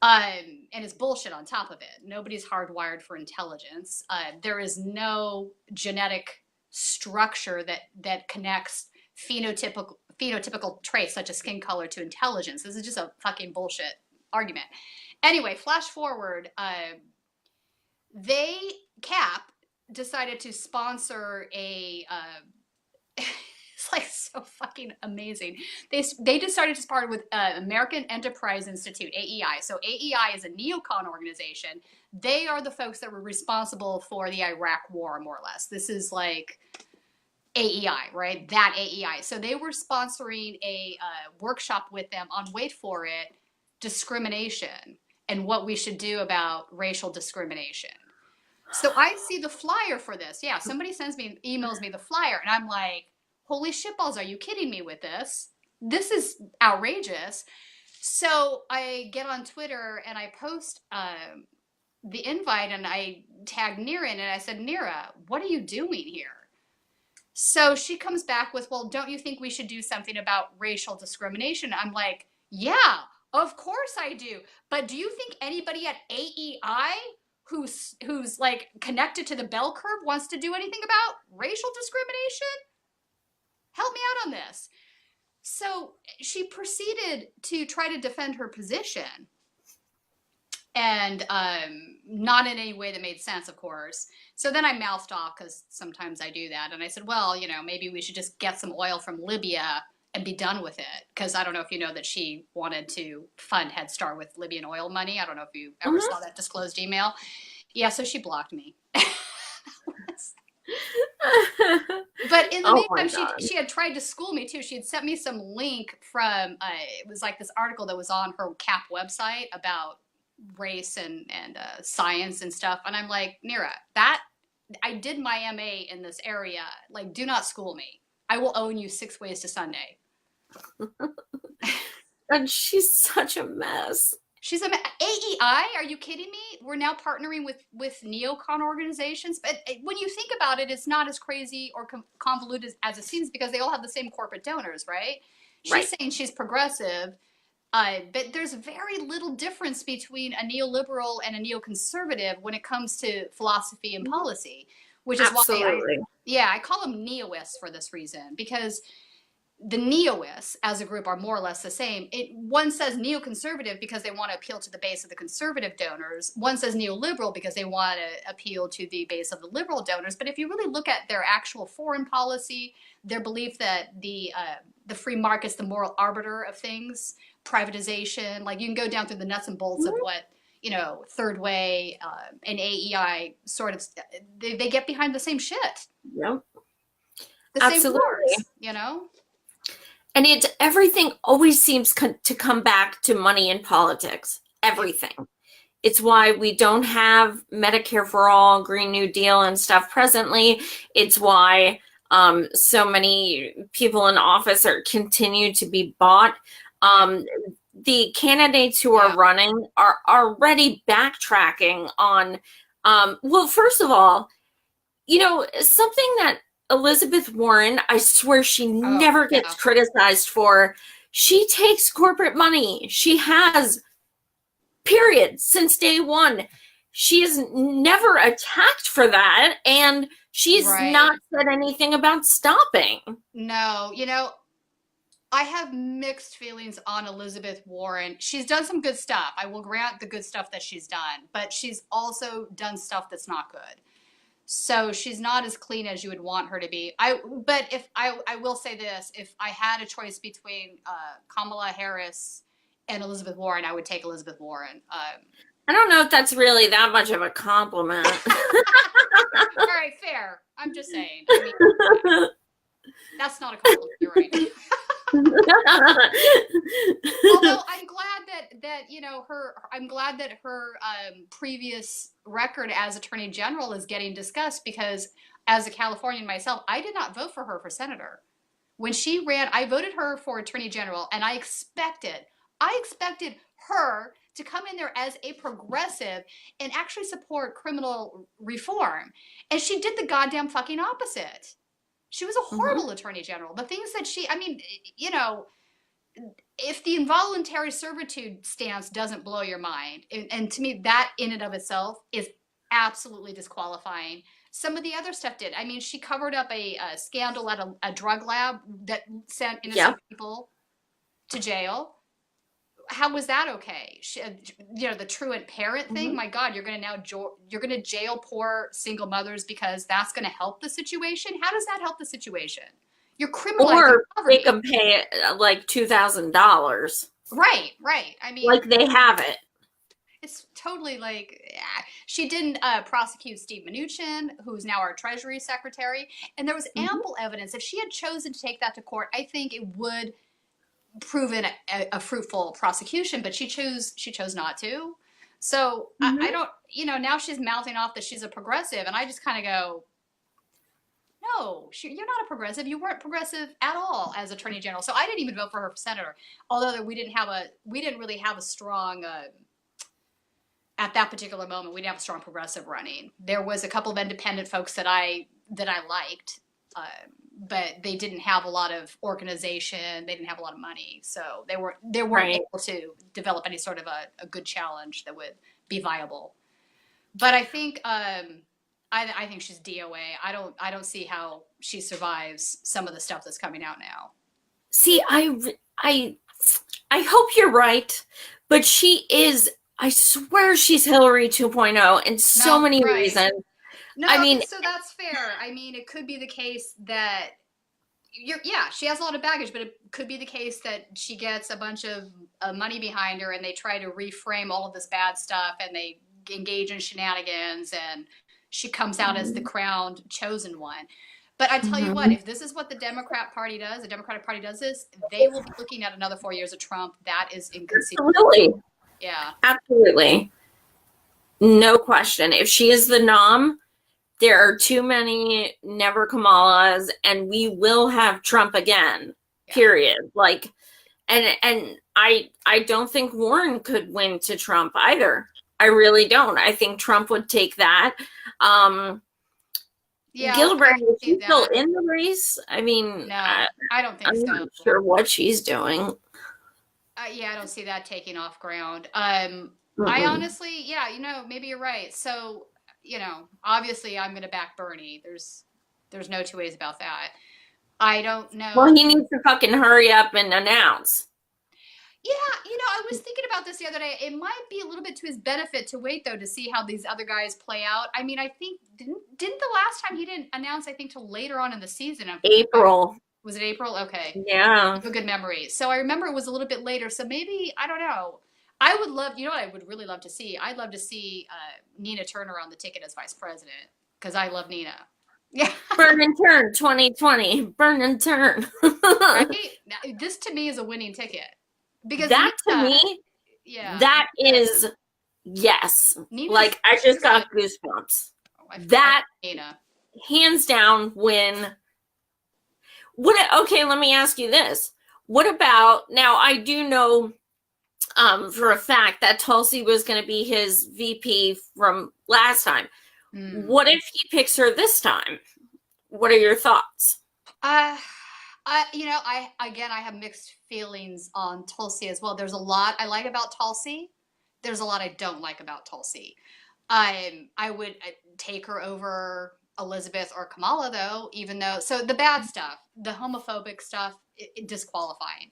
And it's bullshit on top of it. Nobody's hardwired for intelligence. There is no genetic structure that connects phenotypical traits such as skin color to intelligence. This is just a fucking bullshit argument. Anyway, flash forward. CAP decided to sponsor a it's like so fucking amazing. They just started to partner with American Enterprise Institute, AEI. So AEI is a neocon organization. They are the folks that were responsible for the Iraq War, more or less. This is like AEI, right? That AEI. So they were sponsoring a workshop with them on, wait for it, discrimination and what we should do about racial discrimination. So I see the flyer for this. Yeah, somebody emails me the flyer, and I'm like, holy shitballs, are you kidding me with this? This is outrageous. So I get on Twitter and I post the invite and I tag Neera in it. And I said, Neera, what are you doing here? So she comes back with, well, don't you think we should do something about racial discrimination? I'm like, yeah, of course I do. But do you think anybody at AEI who's like connected to the bell curve wants to do anything about racial discrimination? Help me out on this. So she proceeded to try to defend her position, and not in any way that made sense, of course. So then I mouthed off, because sometimes I do that, and I said, well, maybe we should just get some oil from Libya and be done with it. Because I don't know if you know that she wanted to fund Head Start with Libyan oil money. I don't know if you ever Mhm. saw that disclosed email. Yeah, so she blocked me. But in the Oh my meantime, God. she had tried to school me too. She had sent me some link from it was like this article that was on her CAP website about race and science and stuff. And I'm like, Nira, that I did my MA in this area. Like, do not school me. I will own you 6 ways to Sunday. And she's such a mess. She's an AEI. Are you kidding me? We're now partnering with neocon organizations. But when you think about it, it's not as crazy or convoluted as it seems, because they all have the same corporate donors, right? Right. She's saying she's progressive, but there's very little difference between a neoliberal and a neoconservative when it comes to philosophy and policy, which is why Absolutely. I call them neoists for this reason, because the neoists as a group are more or less the same. One says neoconservative because they want to appeal to the base of the conservative donors. One says neoliberal because they want to appeal to the base of the liberal donors. But if you really look at their actual foreign policy, their belief that the free market's the moral arbiter of things, privatization, like you can go down through the nuts and bolts of what Third Way and AEI sort of, they get behind the same shit. Yep. The same wars. And everything always seems to come back to money in politics. Everything. It's why we don't have Medicare for all, Green New Deal and stuff presently. It's why so many people in office continue to be bought. The candidates who are running are already backtracking on, well, first of all, something that Elizabeth Warren, I swear she never gets criticized for. She takes corporate money. She has, period, since day one. She is never attacked for that, and she's not said anything about stopping. No, I have mixed feelings on Elizabeth Warren. She's done some good stuff. I will grant the good stuff that she's done, but she's also done stuff that's not good. So she's not as clean as you would want her to be. But if I will say this, if I had a choice between Kamala Harris and Elizabeth Warren, I would take Elizabeth Warren. I don't know if that's really that much of a compliment. All right, fair. I'm just saying. I mean, that's not a compliment. You're right. Although I'm glad that I'm glad that her previous record as Attorney General is getting discussed, because as a Californian myself, I did not vote for her for senator. When she ran, I voted her for Attorney General, and I expected her to come in there as a progressive and actually support criminal reform. And she did the goddamn fucking opposite. She was a horrible Attorney General. The things that if the involuntary servitude stance doesn't blow your mind, and to me that in and of itself is absolutely disqualifying. Some of the other stuff did. I mean, she covered up a scandal at a drug lab that sent innocent people to jail. How was that okay? The truant parent thing. My God, you're going to jail poor single mothers because that's going to help the situation. How does that help the situation? You're criminalizing poverty. They can pay like $2,000. Right. I mean, like they have it. It's totally like, she didn't prosecute Steve Mnuchin, who's now our Treasury Secretary, and there was ample evidence. If she had chosen to take that to court, I think it would prove it a fruitful prosecution, but she chose not to. So I don't, now she's mouthing off that she's a progressive, and I just kind of go, no, you're not a progressive. You weren't progressive at all as Attorney General. So I didn't even vote for her for senator, although we didn't really have a strong, at that particular moment, we didn't have a strong progressive running. There was a couple of independent folks that I liked, but they didn't have a lot of organization. They didn't have a lot of money, so they weren't able to develop any sort of a good challenge that would be viable. But I think I think she's DOA. I don't see how she survives some of the stuff that's coming out now. See, I I hope you're right, but she is. I swear she's Hillary 2.0 in so No, many right. reasons. I No, okay, mean, so that's fair. I mean, it could be the case that yeah, she has a lot of baggage, but it could be the case that she gets a bunch of money behind her and they try to reframe all of this bad stuff and they engage in shenanigans and she comes out as the mhm, crowned chosen one. But I tell you what, mhm. if this is what the Democrat Party does, the Democratic Party does this, they will be looking at another 4 years of Trump. That is inconceivable. Absolutely, Yeah. absolutely, no question. If she is the nom, there are too many never Kamalas, and we will have Trump again. Yeah. Period. Like, and I don't think Warren could win to Trump either. I really don't. I think Trump would take that. Um, Yeah, I Gilbert, can is see she still that. in the race? I mean, No, I don't think I'm so. not sure what she's doing. Yeah, I don't see that taking off ground. I Mm-mm. honestly, yeah, maybe you're right. So, obviously, I'm going to back Bernie. There's no two ways about that. I don't Well, know. he needs to fucking hurry up and announce. Yeah, I was thinking about this the other day. It might be a little bit to his benefit to wait though to see how these other guys play out. I mean, I think didn't the last time he didn't announce, I think till later on in the season. April. Was it April? Okay. Yeah. You have a good memory. So I remember it was a little bit later. So maybe, I don't know. I would love, what I would really love to see? I'd love to see Nina Turner on the ticket as vice president because I love Nina. Yeah. Burn and turn 2020. Burn and turn. Right? This to me is a winning ticket because That to Nina, me, yeah, that is yes. Nina's, Like I just she's a, got goosebumps. oh, I love That Nina. hands down win. Okay, let me ask you this. What about now I do know for a fact that Tulsi was going to be his VP from last time. Hmm. What if he picks her this time? What are your thoughts? Uh, I have mixed feelings on Tulsi as well. There's a lot I like about Tulsi. There's a lot I don't like about Tulsi. I would take her over Elizabeth or Kamala though, even though so the bad stuff, the homophobic stuff, disqualifying.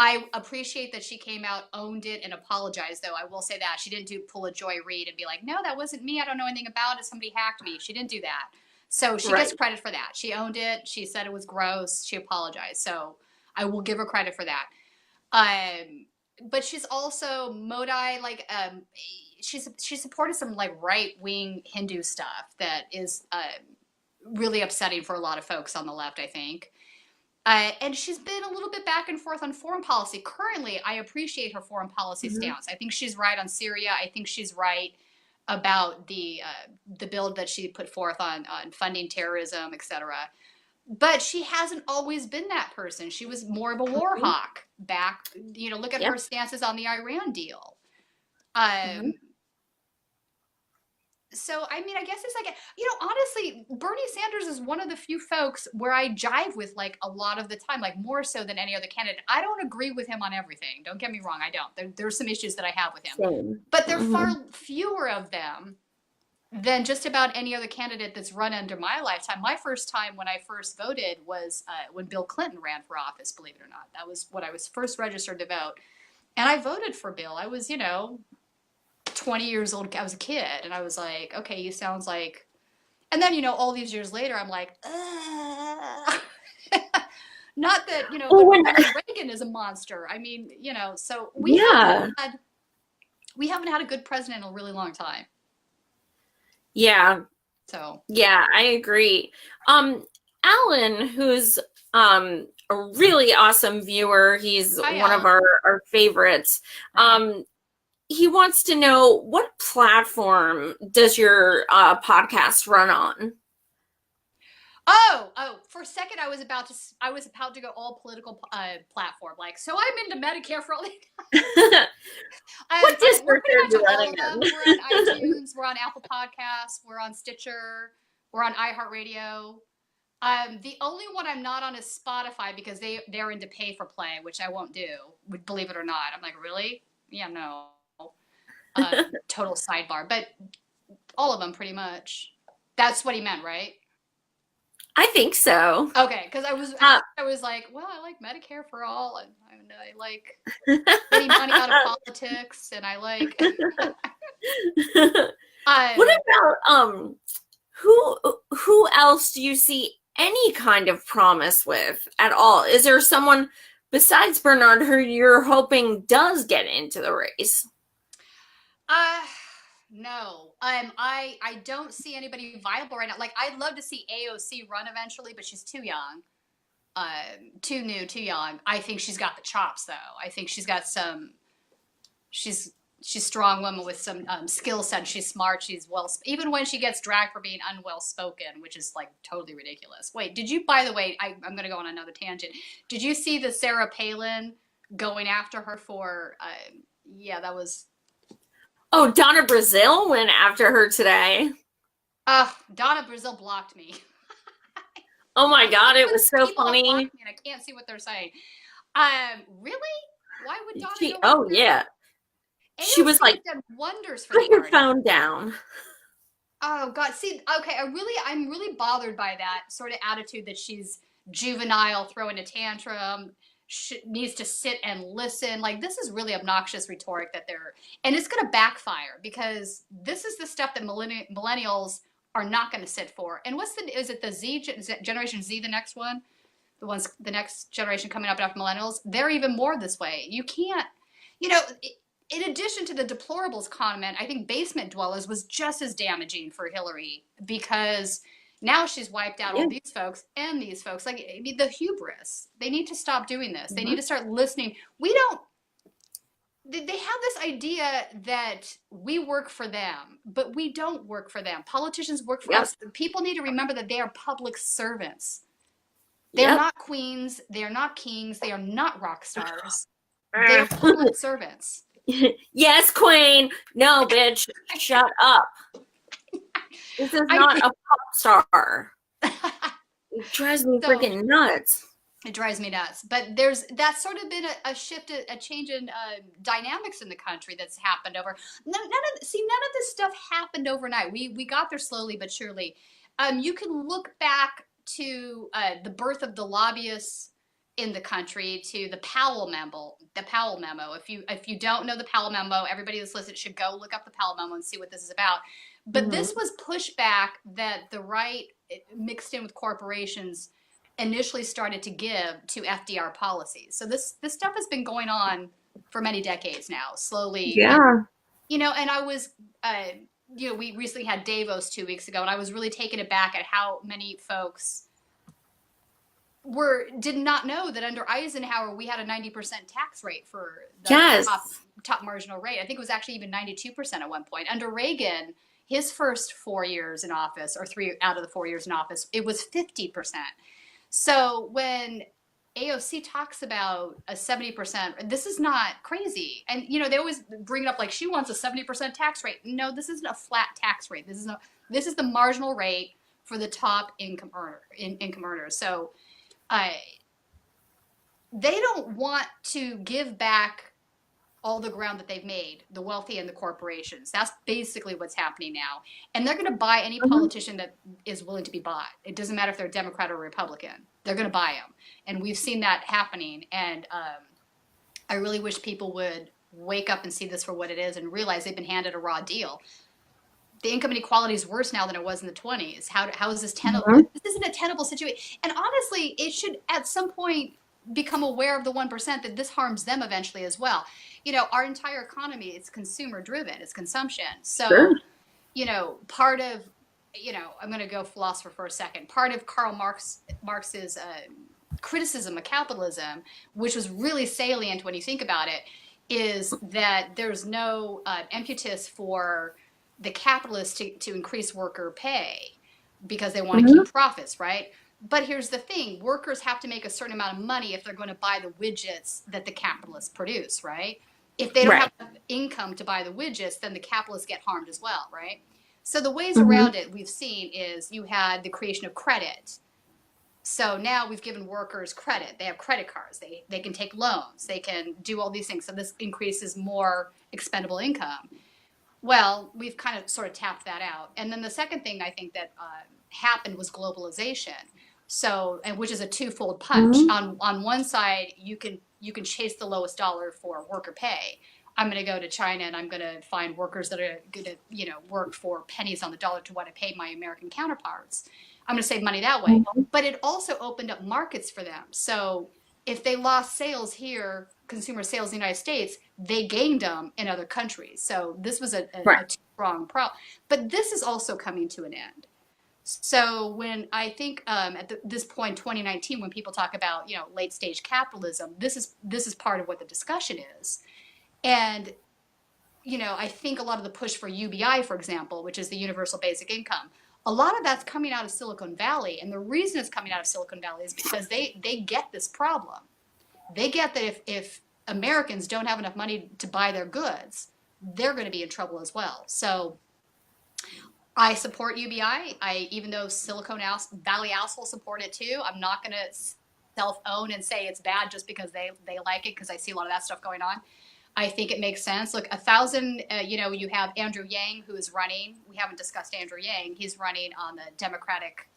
I appreciate that she came out, owned it, and apologized. Though I will say that she didn't pull a Joy Reid and be like, "No, that wasn't me. I don't know anything about it. Somebody hacked me." She didn't do that. So she gets Right. credit for that. She owned it. She said it was gross. She apologized. So I will give her credit for that. Um, but she's also Modi, like she supported some like right wing Hindu stuff that is really upsetting for a lot of folks on the left, I think. And she's been a little bit back and forth on foreign policy. Currently, I appreciate her foreign policy Mhm. stance. I think she's right on Syria. I think she's right about the bill that she put forth on funding terrorism, etc. But she hasn't always been that person. She was more of a war Mhm. hawk back. Look at Yeah. her stances on the Iran deal. Mhm. Um, so I mean, I guess it's like honestly, Bernie Sanders is one of the few folks where I jive with like a lot of the time, like more so than any other candidate. I don't agree with him on everything. Don't get me wrong, I don't. There's some issues that I have with him, Same. but there are far Mhm. fewer of them than just about any other candidate that's run under my lifetime. My first time when I first voted was when Bill Clinton ran for office. Believe it or not, that was when I was first registered to vote, and I voted for Bill. I was 20 years old. I was a kid, and I was like, okay, he sounds like. And then all these years later, I'm like, not that Oh, but when, Ronald Reagan is a monster. I mean, so yeah. we haven't had a good president in a really long time. Yeah. So Yeah, I agree. Alan, who's a really awesome viewer, he's hi, one of Alan. our favorites. Right. He wants to know what platform does your podcast run on? Oh! For a second, I was about to go all political platform. Like, so I'm into Medicare for all. What We're district pretty are much you all running of them. We're on in? iTunes. We're on Apple Podcasts. We're on Stitcher. We're on iHeartRadio. The only one I'm not on is Spotify because they're into pay for play, which I won't do. Believe it or not, I'm like, really? Yeah, no. Total sidebar, but all of them pretty much. That's what he meant, right? I think so. Okay, because I was like, well, I like Medicare for all, and I like getting money out of politics, and I like. What about who else do you see any kind of promise with at all? Is there someone besides Bernard who you're hoping does get into the race? No. I don't see anybody viable right now. Like, I'd love to see AOC run eventually, but she's too young. Too new, too young. I think she's got the chops, though. I think she's got some. She's a strong woman with some skill set. She's smart. She's well. Even when she gets dragged for being unwell spoken, which is like totally ridiculous. Wait, did you? By the way, I'm going to go on another tangent. Did you see the Sarah Palin going after her for? Yeah, that was. Oh, Donna Brazile went after her today. Donna Brazile blocked me. Oh my God, it was so funny. And I can't see what they're saying. Really? Why would Donna? Oh yeah. She was like, done wonders for put your phone down. Oh God. See, okay, I'm really bothered by that sort of attitude that she's juvenile, throwing a tantrum, needs to sit and listen. Like, this is really obnoxious rhetoric and it's going to backfire, because this is the stuff that millennials are not going to sit for. And is it the Generation Z, the next one? The next generation coming up after millennials? They're even more this way. You can't, in addition to the deplorables comment, I think basement dwellers was just as damaging for Hillary, because now she's wiped out all these folks and these folks. Like, I mean, the hubris. They need to stop doing this. They need to start listening. They have this idea that we work for them, but we don't work for them. Politicians work for us. People need to remember that they are public servants. They're not queens. They are not kings. They are not rock stars. They're public servants. Yes, queen. No, bitch. Shut up. This is not a pop star. It drives me freaking nuts. It drives me nuts. But that's sort of been a shift, a change in dynamics in the country that's happened over. None of this stuff happened overnight. We got there slowly but surely. You can look back to the birth of the lobbyists in the country, to the Powell memo. If you don't know the Powell memo, everybody that's listening should go look up the Powell memo and see what this is about. But this was pushback that the right, mixed in with corporations, initially started to give to FDR policies. So this stuff has been going on for many decades now, slowly. Yeah. And I was, we recently had Davos 2 weeks ago, and I was really taken aback at how many folks did not know that under Eisenhower we had a 90% tax rate for the top marginal rate. I think it was actually even 92% at one point. Under Reagan, his first 4 years in office, or 3 out of the 4 years in office, it was 50%. So when AOC talks about a 70%, this is not crazy. And, they always bring it up like she wants a 70% tax rate. No, this isn't a flat tax rate. This is the marginal rate for the top income earners. So they don't want to give back all the ground that they've made, the wealthy and the corporations. That's basically what's happening now. And they're going to buy any politician that is willing to be bought. It doesn't matter if they're Democrat or Republican. They're going to buy them. And we've seen that happening. And I really wish people would wake up and see this for what it is and realize they've been handed a raw deal. The income inequality is worse now than it was in the 20s. How is this tenable? This isn't a tenable situation. And honestly, it should at some point become aware of the 1% that this harms them eventually as well. Our entire economy is consumer driven. It's consumption. So, part of, I'm going to go philosopher for a second. Part of Karl Marx's criticism of capitalism, which was really salient when you think about it, is that there's no impetus for the capitalists to increase worker pay because they want to keep profits, right? But here's the thing. Workers have to make a certain amount of money if they're going to buy the widgets that the capitalists produce, right? If they don't have income to buy the widgets, then the capitalists get harmed as well, right? So the ways around it we've seen is you had the creation of credit. So now we've given workers credit. They have credit cards. They can take loans. They can do all these things. So this increases more expendable income. Well, we've kind of sort of tapped that out. And then the second thing I think that happened was globalization, So, and which is a twofold punch. On one side, you can chase the lowest dollar for worker pay. I'm going to go to China and I'm going to find workers that are going to, work for pennies on the dollar to what I pay my American counterparts. I'm going to save money that way. But it also opened up markets for them. So if they lost sales here, consumer sales in the United States, they gained them in other countries. So this was a two-pronged problem. But this is also coming to an end. So when I think at this point, 2019, when people talk about late stage capitalism, this is part of what the discussion is, and I think a lot of the push for UBI, for example, which is the universal basic income, a lot of that's coming out of Silicon Valley, and the reason it's coming out of Silicon Valley is because they get this problem. They get that if Americans don't have enough money to buy their goods, they're going to be in trouble as well. So I support UBI. Even though Silicon Valley assholes support it too, I'm not going to self-own and say it's bad just because they like it, because I see a lot of that stuff going on. I think it makes sense. Look, 1,000, you have Andrew Yang, who is running. We haven't discussed Andrew Yang. He's running on the Democratic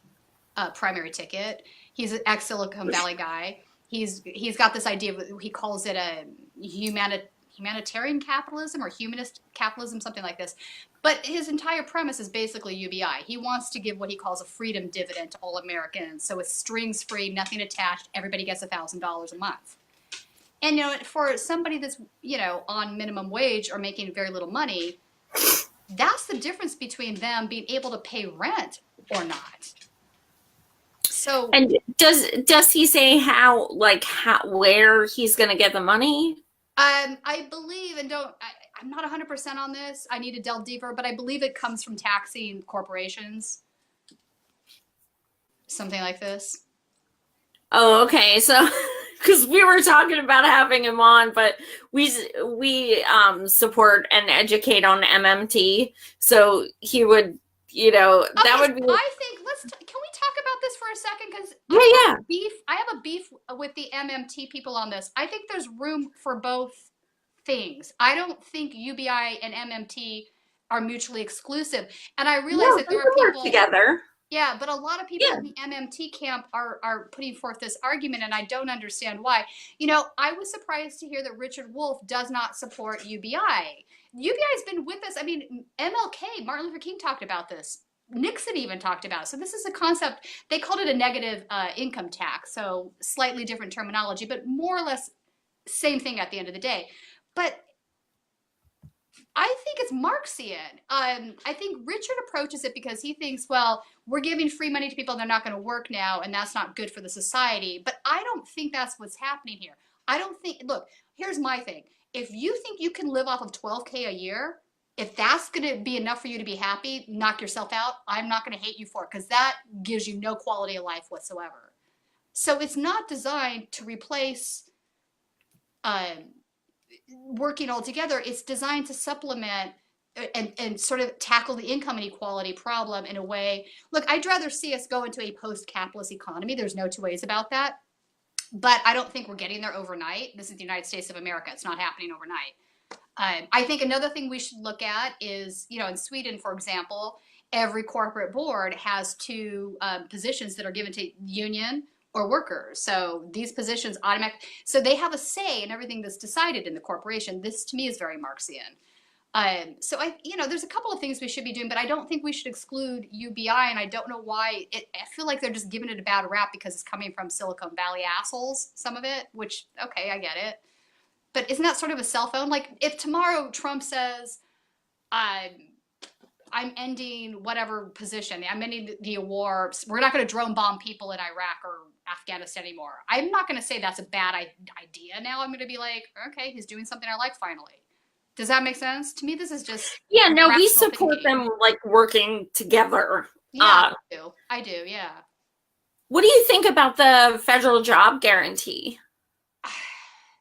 primary ticket. He's an ex-Silicon Valley guy. He's got this idea of, he calls it a humanitarian capitalism or humanist capitalism, something like this. But his entire premise is basically UBI. He wants to give what he calls a freedom dividend to all Americans. So it's strings free, nothing attached. Everybody gets $1,000 a month. And for somebody that's on minimum wage or making very little money, that's the difference between them being able to pay rent or not. So, and does he say how where he's going to get the money? I believe, and I'm not 100% on this. I need to delve deeper, but I believe it comes from taxing corporations. Something like this. Oh, okay. So, because we were talking about having him on, but we support and educate on MMT, so he would, that would be. I think can we talk about this for a second? Because I have a beef with the MMT people on this. I think there's room for both things. I don't think UBI and MMT are mutually exclusive, and I realize that there are people together. Yeah, but a lot of people in the MMT camp are putting forth this argument, and I don't understand why. I was surprised to hear that Richard Wolff does not support UBI. UBI has been with us. I mean, MLK, Martin Luther King, talked about this. Nixon even talked about it. So this is a concept. They called it a negative income tax, so slightly different terminology, but more or less same thing at the end of the day. But I think it's Marxian. I think Richard approaches it because he thinks, well, we're giving free money to people and they're not going to work now, and that's not good for the society. But I don't think that's what's happening here. I don't think, look, here's my thing. If you think you can live off of $12K a year, if that's going to be enough for you to be happy, knock yourself out. I'm not going to hate you for it, because that gives you no quality of life whatsoever. So it's not designed to replace working altogether. It's designed to supplement and sort of tackle the income inequality problem in a way. Look, I'd rather see us go into a post-capitalist economy. There's no two ways about that. But I don't think we're getting there overnight. This is the United States of America. It's not happening overnight. I think another thing we should look at is, in Sweden, for example, every corporate board has two positions that are given to union or workers. So these positions so they have a say in everything that's decided in the corporation. This to me is very Marxian. So there's a couple of things we should be doing, but I don't think we should exclude UBI, and I don't know why. I feel like they're just giving it a bad rap because it's coming from Silicon Valley assholes, some of it, which, okay, I get it. But isn't that sort of a cell phone? Like, if tomorrow Trump says, I'm ending whatever position, I'm ending the war, we're not going to drone bomb people in Iraq or Afghanistan anymore, I'm not going to say that's a bad idea now. I'm going to be like, okay, he's doing something I like finally. Does that make sense? To me, this is just we support them working together. Yeah, I do, yeah. What do you think about the federal job guarantee?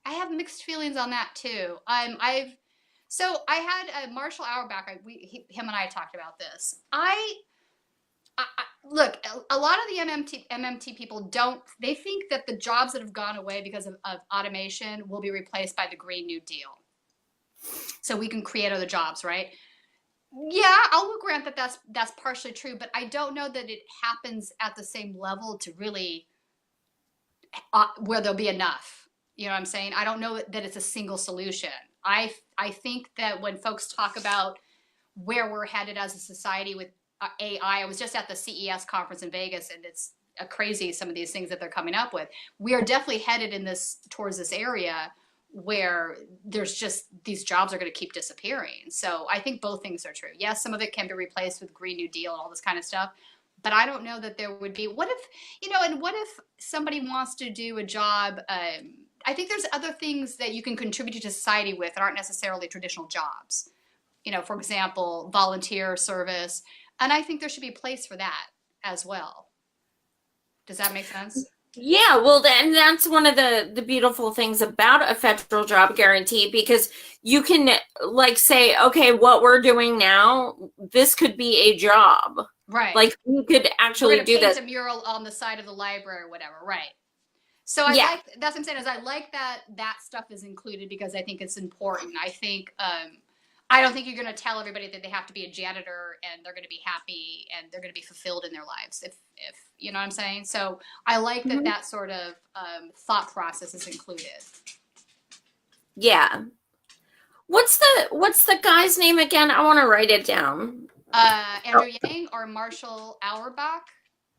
I have mixed feelings on that too. I had Marshall Auerbach. Him and I talked about this. Look, a lot of the MMT people they think that the jobs that have gone away because of automation will be replaced by the Green New Deal. So we can create other jobs, right? Yeah, I'll grant that that's partially true, but I don't know that it happens at the same level to really where there'll be enough. You know what I'm saying? I don't know that it's a single solution. I think that when folks talk about where we're headed as a society with AI, I was just at the CES conference in Vegas, and it's crazy some of these things that they're coming up with. We are definitely headed in this towards this area where there's just these jobs are going to keep disappearing. So I think both things are true. Yes, some of it can be replaced with Green New Deal and all this kind of stuff, but I don't know that there would be. What if, and what if somebody wants to do a job? I think there's other things that you can contribute to society with that aren't necessarily traditional jobs. For example, volunteer service. And I think there should be a place for that as well. Does that make sense? Yeah, well, and that's one of the beautiful things about a federal job guarantee, because you can like say, okay, what we're doing now, this could be a job. Right. Like you could actually do paint this. a mural on the side of the library or whatever. Right. So that's what I'm saying is I like that stuff is included because I think it's important. I think I don't think you're going to tell everybody that they have to be a janitor and they're going to be happy and they're going to be fulfilled in their lives. If you know what I'm saying. So I like that that sort of thought process is included. Yeah. What's the guy's name again? I want to write it down. Andrew Yang or Marshall Auerbach.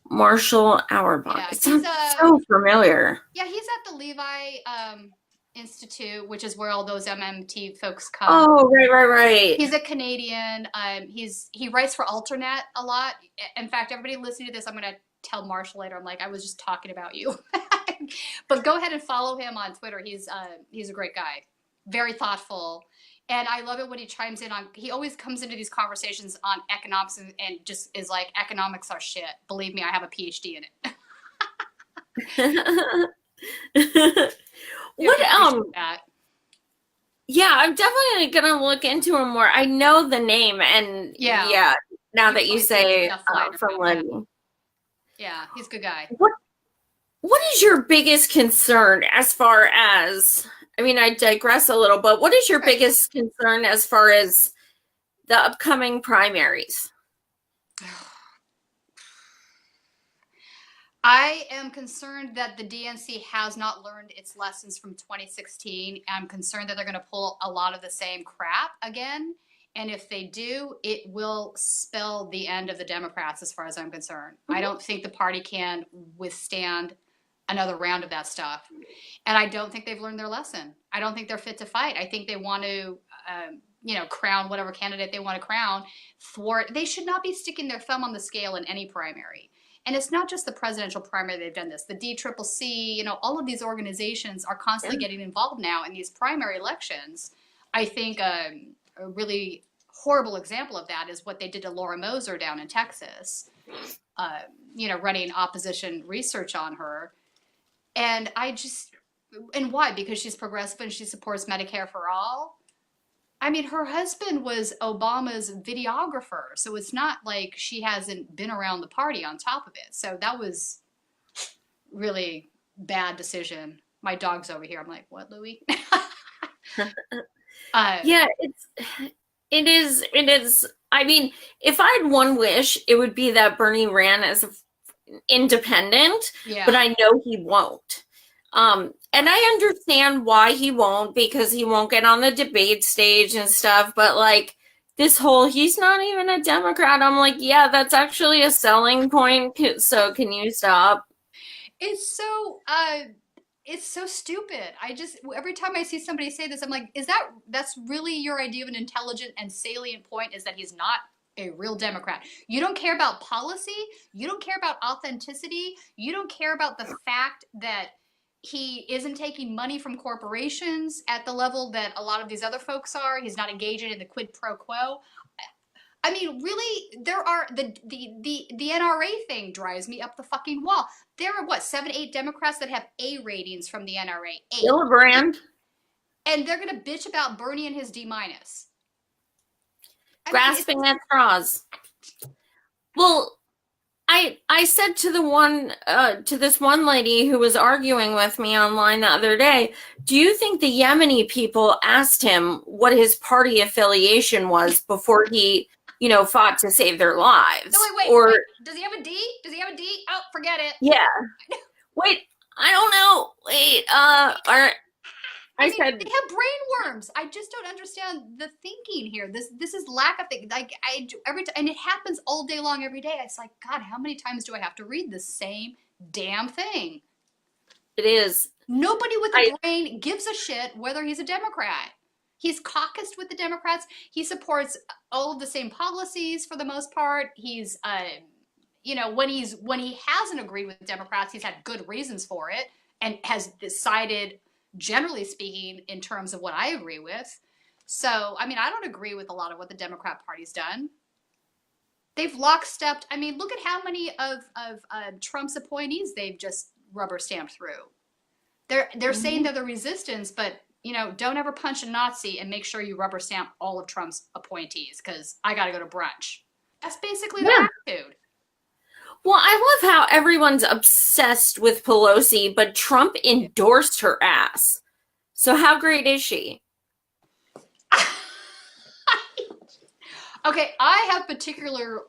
Marshall Auerbach. Yeah, it sounds so familiar. Yeah, he's at the Levi Institute, which is where all those MMT folks come. Oh, right. He's a Canadian. He writes for Alternet a lot. In fact, everybody listening to this, I'm going to tell Marshall later. I'm like, I was just talking about you. But go ahead and follow him on Twitter. He's a great guy, very thoughtful. And I love it when he chimes in on, he always comes into these conversations on economics and just is like, economics are shit. Believe me, I have a PhD in it. Yeah, I'm definitely gonna look into him more. I know the name, and now that you say from Lenny. Yeah, he's a good guy. What is your biggest concern as far as, I mean, I digress a little, but what is your biggest concern as far as the upcoming primaries? I am concerned that the DNC has not learned its lessons from 2016. I'm concerned that they're going to pull a lot of the same crap again. And if they do, it will spell the end of the Democrats as far as I'm concerned. I don't think the party can withstand another round of that stuff. And I don't think they've learned their lesson. I don't think they're fit to fight. I think they want to, crown whatever candidate they want to crown. They should not be sticking their thumb on the scale in any primary. And it's not just the presidential primary they've done this. The DCCC, all of these organizations are constantly getting involved now in these primary elections. I think a really horrible example of that is what they did to Laura Moser down in Texas, running opposition research on her. And why? Because she's progressive and she supports Medicare for all? I mean, her husband was Obama's videographer, so it's not like she hasn't been around the party on top of it. So that was really bad decision. My dog's over here. I'm like, what, Louie? Yeah, it is. I mean, if I had one wish, it would be that Bernie ran as an independent, but I know he won't. And I understand why he won't, because he won't get on the debate stage and stuff. But like this whole, he's not even a Democrat. I'm like, yeah, that's actually a selling point. So can you stop? It's so stupid. Every time I see somebody say this, I'm like, that's really your idea of an intelligent and salient point, is that he's not a real Democrat. You don't care about policy. You don't care about authenticity. You don't care about the fact that he isn't taking money from corporations at the level that a lot of these other folks are. He's not engaging in the quid pro quo. I mean, really, there are the NRA thing drives me up the fucking wall. There are 7, 8 Democrats that have A ratings from the NRA. 8. Gillibrand. And they're gonna bitch about Bernie and his D-. Grasping at straws. Well, I said to this one lady who was arguing with me online the other day, do you think the Yemeni people asked him what his party affiliation was before he fought to save their lives. No, wait. Or does he have a D? Does he have a D? Oh, forget it. yeah. Wait, I don't know. Wait, I mean, they have brain worms. I just don't understand the thinking here. This is lack of thinking. Like every time, and it happens all day long, every day. It's like, God, how many times do I have to read the same damn thing? It is. Nobody with a brain gives a shit whether he's a Democrat. He's caucused with the Democrats. He supports all of the same policies for the most part. He's, when he hasn't agreed with the Democrats, he's had good reasons for it and has decided, generally speaking, in terms of what I agree with. So, I mean, I don't agree with a lot of what the Democrat Party's done. They've lockstepped. I mean, look at how many of Trump's appointees they've just rubber stamped through. They're saying they're the resistance, but don't ever punch a Nazi and make sure you rubber stamp all of Trump's appointees because I got to go to brunch. That's basically their attitude. Well, I love how everyone's obsessed with Pelosi, but Trump endorsed her ass. So how great is she? Okay, I have particular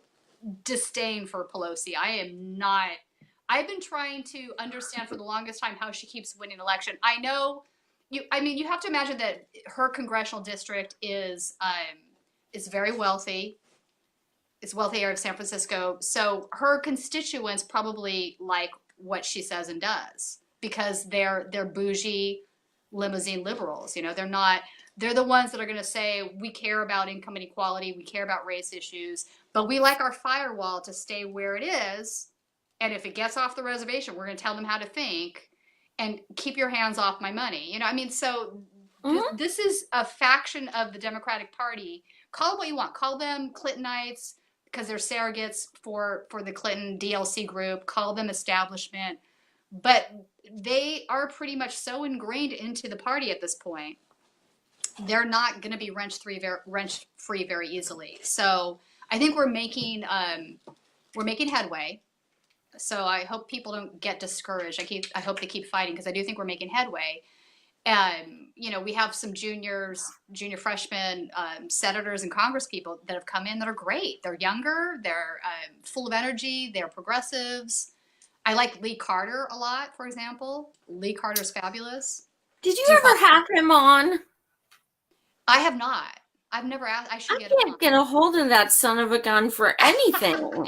disdain for Pelosi. I've been trying to understand for the longest time how she keeps winning election. I know you have to imagine that her congressional district is very wealthy. It's wealthy area of San Francisco. So her constituents probably like what she says and does because they're bougie limousine liberals. They're the ones that are going to say, we care about income inequality. We care about race issues, but we like our firewall to stay where it is. And if it gets off the reservation, we're going to tell them how to think and keep your hands off my money. So this is a faction of the Democratic Party. Call it what you want. Call them Clintonites because they're surrogates for the Clinton DLC group. Call them establishment. But they are pretty much so ingrained into the party at this point. They're not going to be wrench-free very easily. So I think we're making headway. So I hope people don't get discouraged. I hope they keep fighting because I do think we're making headway. And we have some junior freshmen, senators and Congress people that have come in that are great. They're younger, they're full of energy, they're progressives. I like Lee Carter a lot, for example. Lee Carter's fabulous. Did you ever have him on? I have not. I've never asked. I should get him on. I can't get a hold of that son of a gun for anything.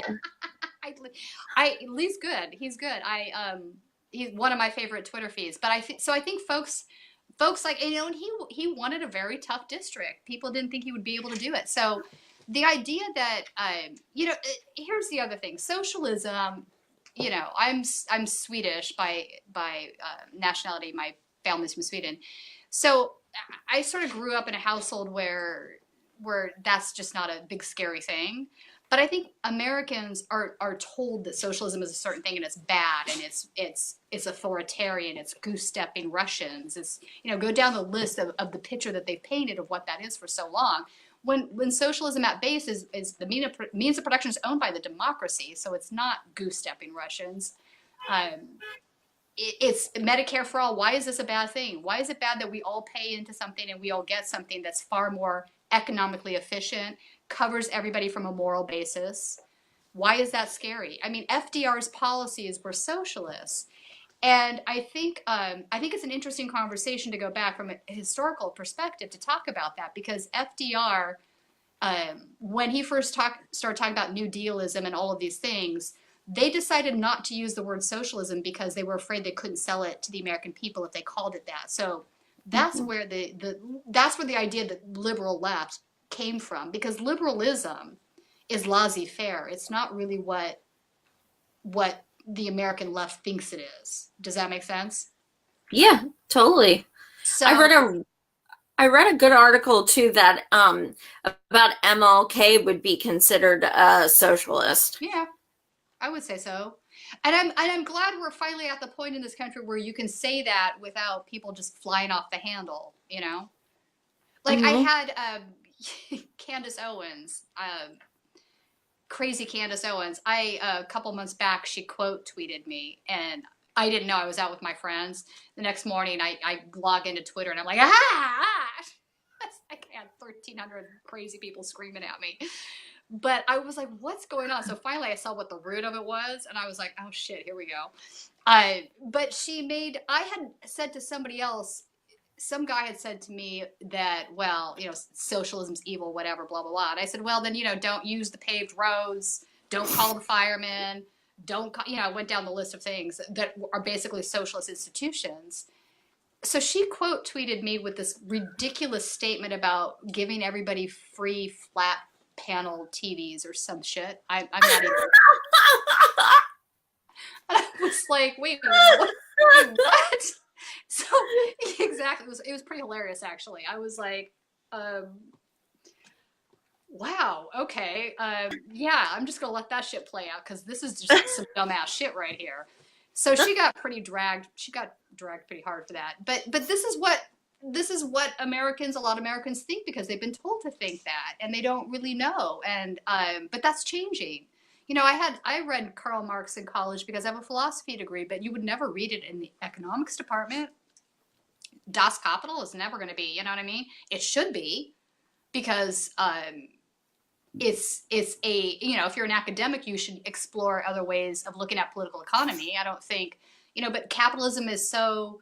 Lee's good. He's good. He's one of my favorite Twitter feeds. But I think folks like, and he wanted a very tough district. People didn't think he would be able to do it. So the idea that here's the other thing. Socialism, I'm Swedish by nationality. My family's from Sweden. So I sort of grew up in a household where that's just not a big scary thing. But I think Americans are told that socialism is a certain thing and it's bad and it's authoritarian, it's goose-stepping Russians. It's go down the list of the picture that they've painted of what that is for so long. When socialism at base is the means of production is owned by the democracy, so it's not goose-stepping Russians. It's Medicare for all. Why is this a bad thing? Why is it bad that we all pay into something and we all get something that's far more economically efficient, covers everybody from a moral basis? Why is that scary? I mean, FDR's policies were socialists. And I think it's an interesting conversation to go back from a historical perspective to talk about that, because FDR, when he first started talking about New Dealism and all of these things, they decided not to use the word socialism because they were afraid they couldn't sell it to the American people if they called it that. So that's where that's where the idea that liberal left came from, because liberalism is laissez-faire. It's not really what the American left thinks it is. Does that make sense? Yeah, totally. So I read a good article too that about MLK would be considered a socialist. Yeah, I would say so. And I'm glad we're finally at the point in this country where you can say that without people just flying off the handle, Like I had Candace Owens, crazy Candace Owens. A couple months back, she quote tweeted me, and I didn't know. I was out with my friends. The next morning, I log into Twitter, and I'm like, like I had 1,300 crazy people screaming at me. But I was like, what's going on? So finally I saw what the root of it was, and I was like, oh shit, here we go. But I had said to somebody else, some guy had said to me that, well, socialism's evil, whatever, blah, blah, blah. And I said, well, then, don't use the paved roads, don't call the firemen, I went down the list of things that are basically socialist institutions. So she quote tweeted me with this ridiculous statement about giving everybody free flat panel TVs or some shit. I'm not even. And I was like, wait, what? So exactly, it was pretty hilarious actually. I was like, wow, okay, yeah, I'm just gonna let that shit play out because this is just some dumbass shit right here. So she got dragged pretty hard for that. But this is what Americans, a lot of Americans think because they've been told to think that, and they don't really know. And but that's changing. I read Karl Marx in college because I have a philosophy degree, but you would never read it in the economics department. Das Kapital is never going to be, you know what I mean? It should be, because it's a, if you're an academic, you should explore other ways of looking at political economy. I don't think, but capitalism is so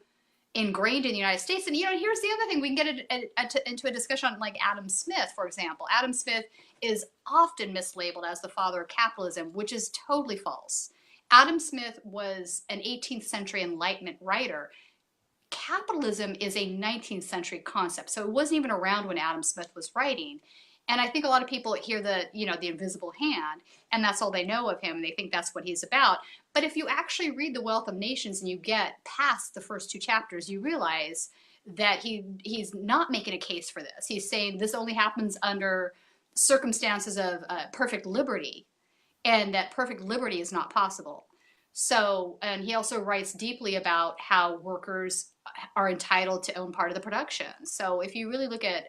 ingrained in the United States. And, here's the other thing. We can get into a discussion on like Adam Smith, for example. Adam Smith is often mislabeled as the father of capitalism, which is totally false. Adam Smith was an 18th century Enlightenment writer. Capitalism is a 19th century concept. So it wasn't even around when Adam Smith was writing. And I think a lot of people hear the invisible hand, and that's all they know of him. And they think that's what he's about. But if you actually read The Wealth of Nations and you get past the first 2 chapters, you realize that he's not making a case for this. He's saying this only happens under circumstances of perfect liberty, and that perfect liberty is not possible. So, and he also writes deeply about how workers are entitled to own part of the production. So if you really look at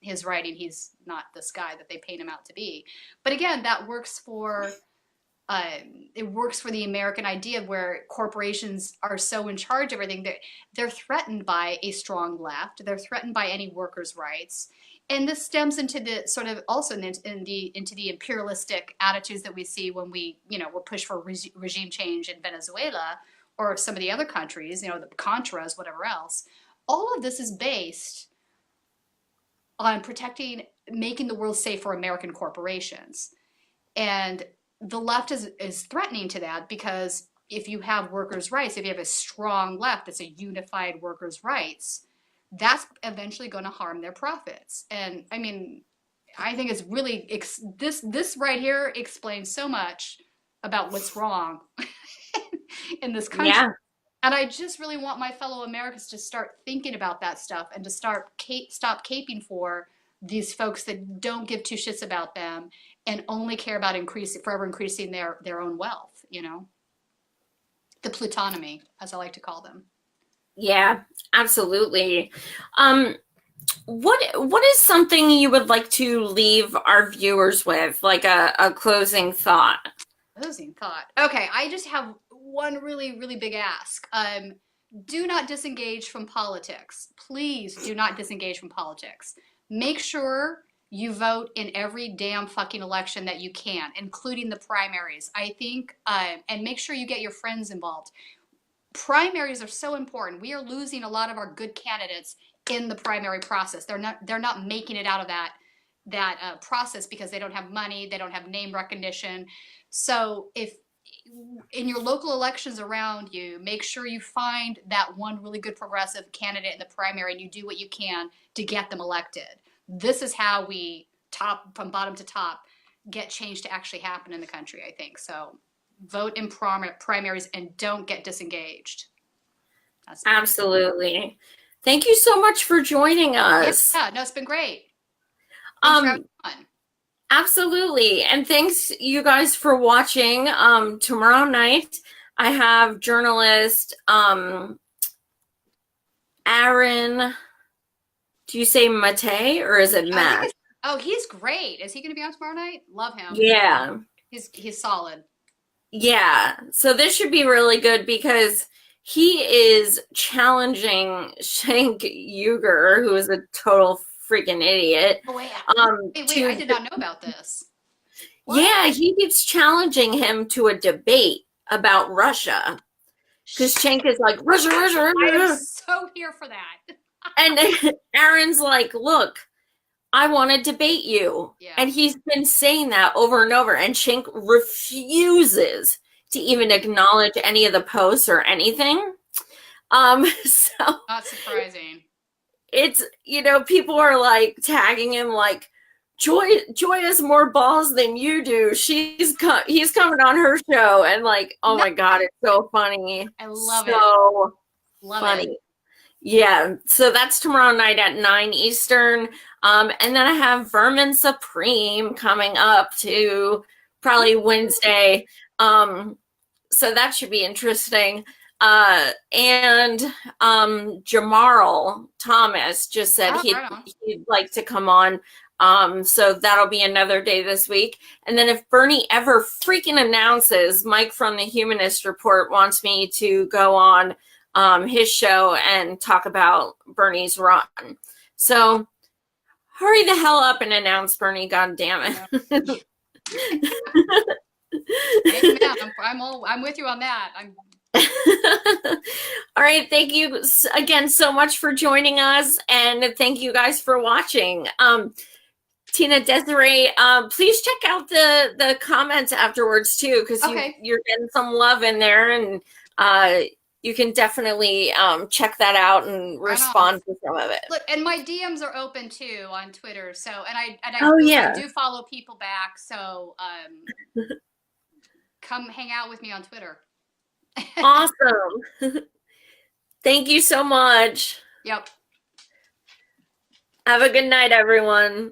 his writing, he's not this guy that they paint him out to be. But again, that works for the American idea where corporations are so in charge of everything. They're threatened by a strong left. They're threatened by any workers' rights. And this stems into the sort of also into the imperialistic attitudes that we see when we're pushed for regime change in Venezuela or some of the other countries, the Contras, whatever else. All of this is based on making the world safe for American corporations. And the left is threatening to that, because if you have workers' rights, if you have a strong left that's a unified workers' rights, that's eventually going to harm their profits. And I mean, I think it's really, this right here explains so much about what's wrong in this country. Yeah. And I just really want my fellow Americans to start thinking about that stuff and to stop caping for these folks that don't give 2 shits about them and only care about forever increasing their own wealth, the plutonomy, as I like to call them. Yeah, absolutely. What is something you would like to leave our viewers with, like a closing thought? Closing thought. Okay, I just have one really, really big ask. Do not disengage from politics. Please do not disengage from politics. Make sure you vote in every damn fucking election that you can, including the primaries. I think, and make sure you get your friends involved. Primaries are so important. We are losing a lot of our good candidates in the primary process. They're not making it out of that process because they don't have money, they don't have name recognition. So if in your local elections around you, make sure you find that one really good progressive candidate in the primary and you do what you can to get them elected. This is how we, from bottom to top, get change to actually happen in the country, I think. So vote in primaries and don't get disengaged. Absolutely. Thank you so much for joining us. Yeah, no, it's been great. Thanks for having fun. Absolutely. And thanks you guys for watching. Tomorrow night, I have journalist Aaron, do you say Mate or is it Matt? Oh, he's great. Is he going to be on tomorrow night? Love him. Yeah. He's solid. Yeah. So this should be really good because he is challenging Cenk Uygur, who is a total freaking idiot. Oh, wait, To I did not know about this. Yeah, he keeps challenging him to a debate about Russia. Because Cenk is like, Russia, Russia, I am Russia. so here for that. And Aaron's like, look, I want to debate you. Yeah. And he's been saying that over and over. And Cenk refuses to even acknowledge any of the posts or anything. So Not surprising. it's, you know, people are like tagging him like, Joy has more balls than you do. He's coming on her show, and like, oh my god, it's so funny. I love it. Love Funny. it. Yeah. So that's tomorrow night at 9 Eastern. And then I have Vermin Supreme coming up to probably Wednesday. So that should be interesting. And Jamarl Thomas just said he'd like to come on. So that'll be another day this week. And then if Bernie ever freaking announces, Mike from the Humanist Report wants me to go on his show and talk about Bernie's run. So hurry the hell up and announce Bernie, god damn it. I'm with you on that. All right, thank you again so much for joining us, and thank you guys for watching. Tina Desiree, please check out the comments afterwards too, because you're getting some love in there, and you can definitely check that out and respond to some of it. Look, and my DMs are open too on Twitter. So, I do follow people back. So, come hang out with me on Twitter. Awesome. Thank you so much. Yep. Have a good night, everyone.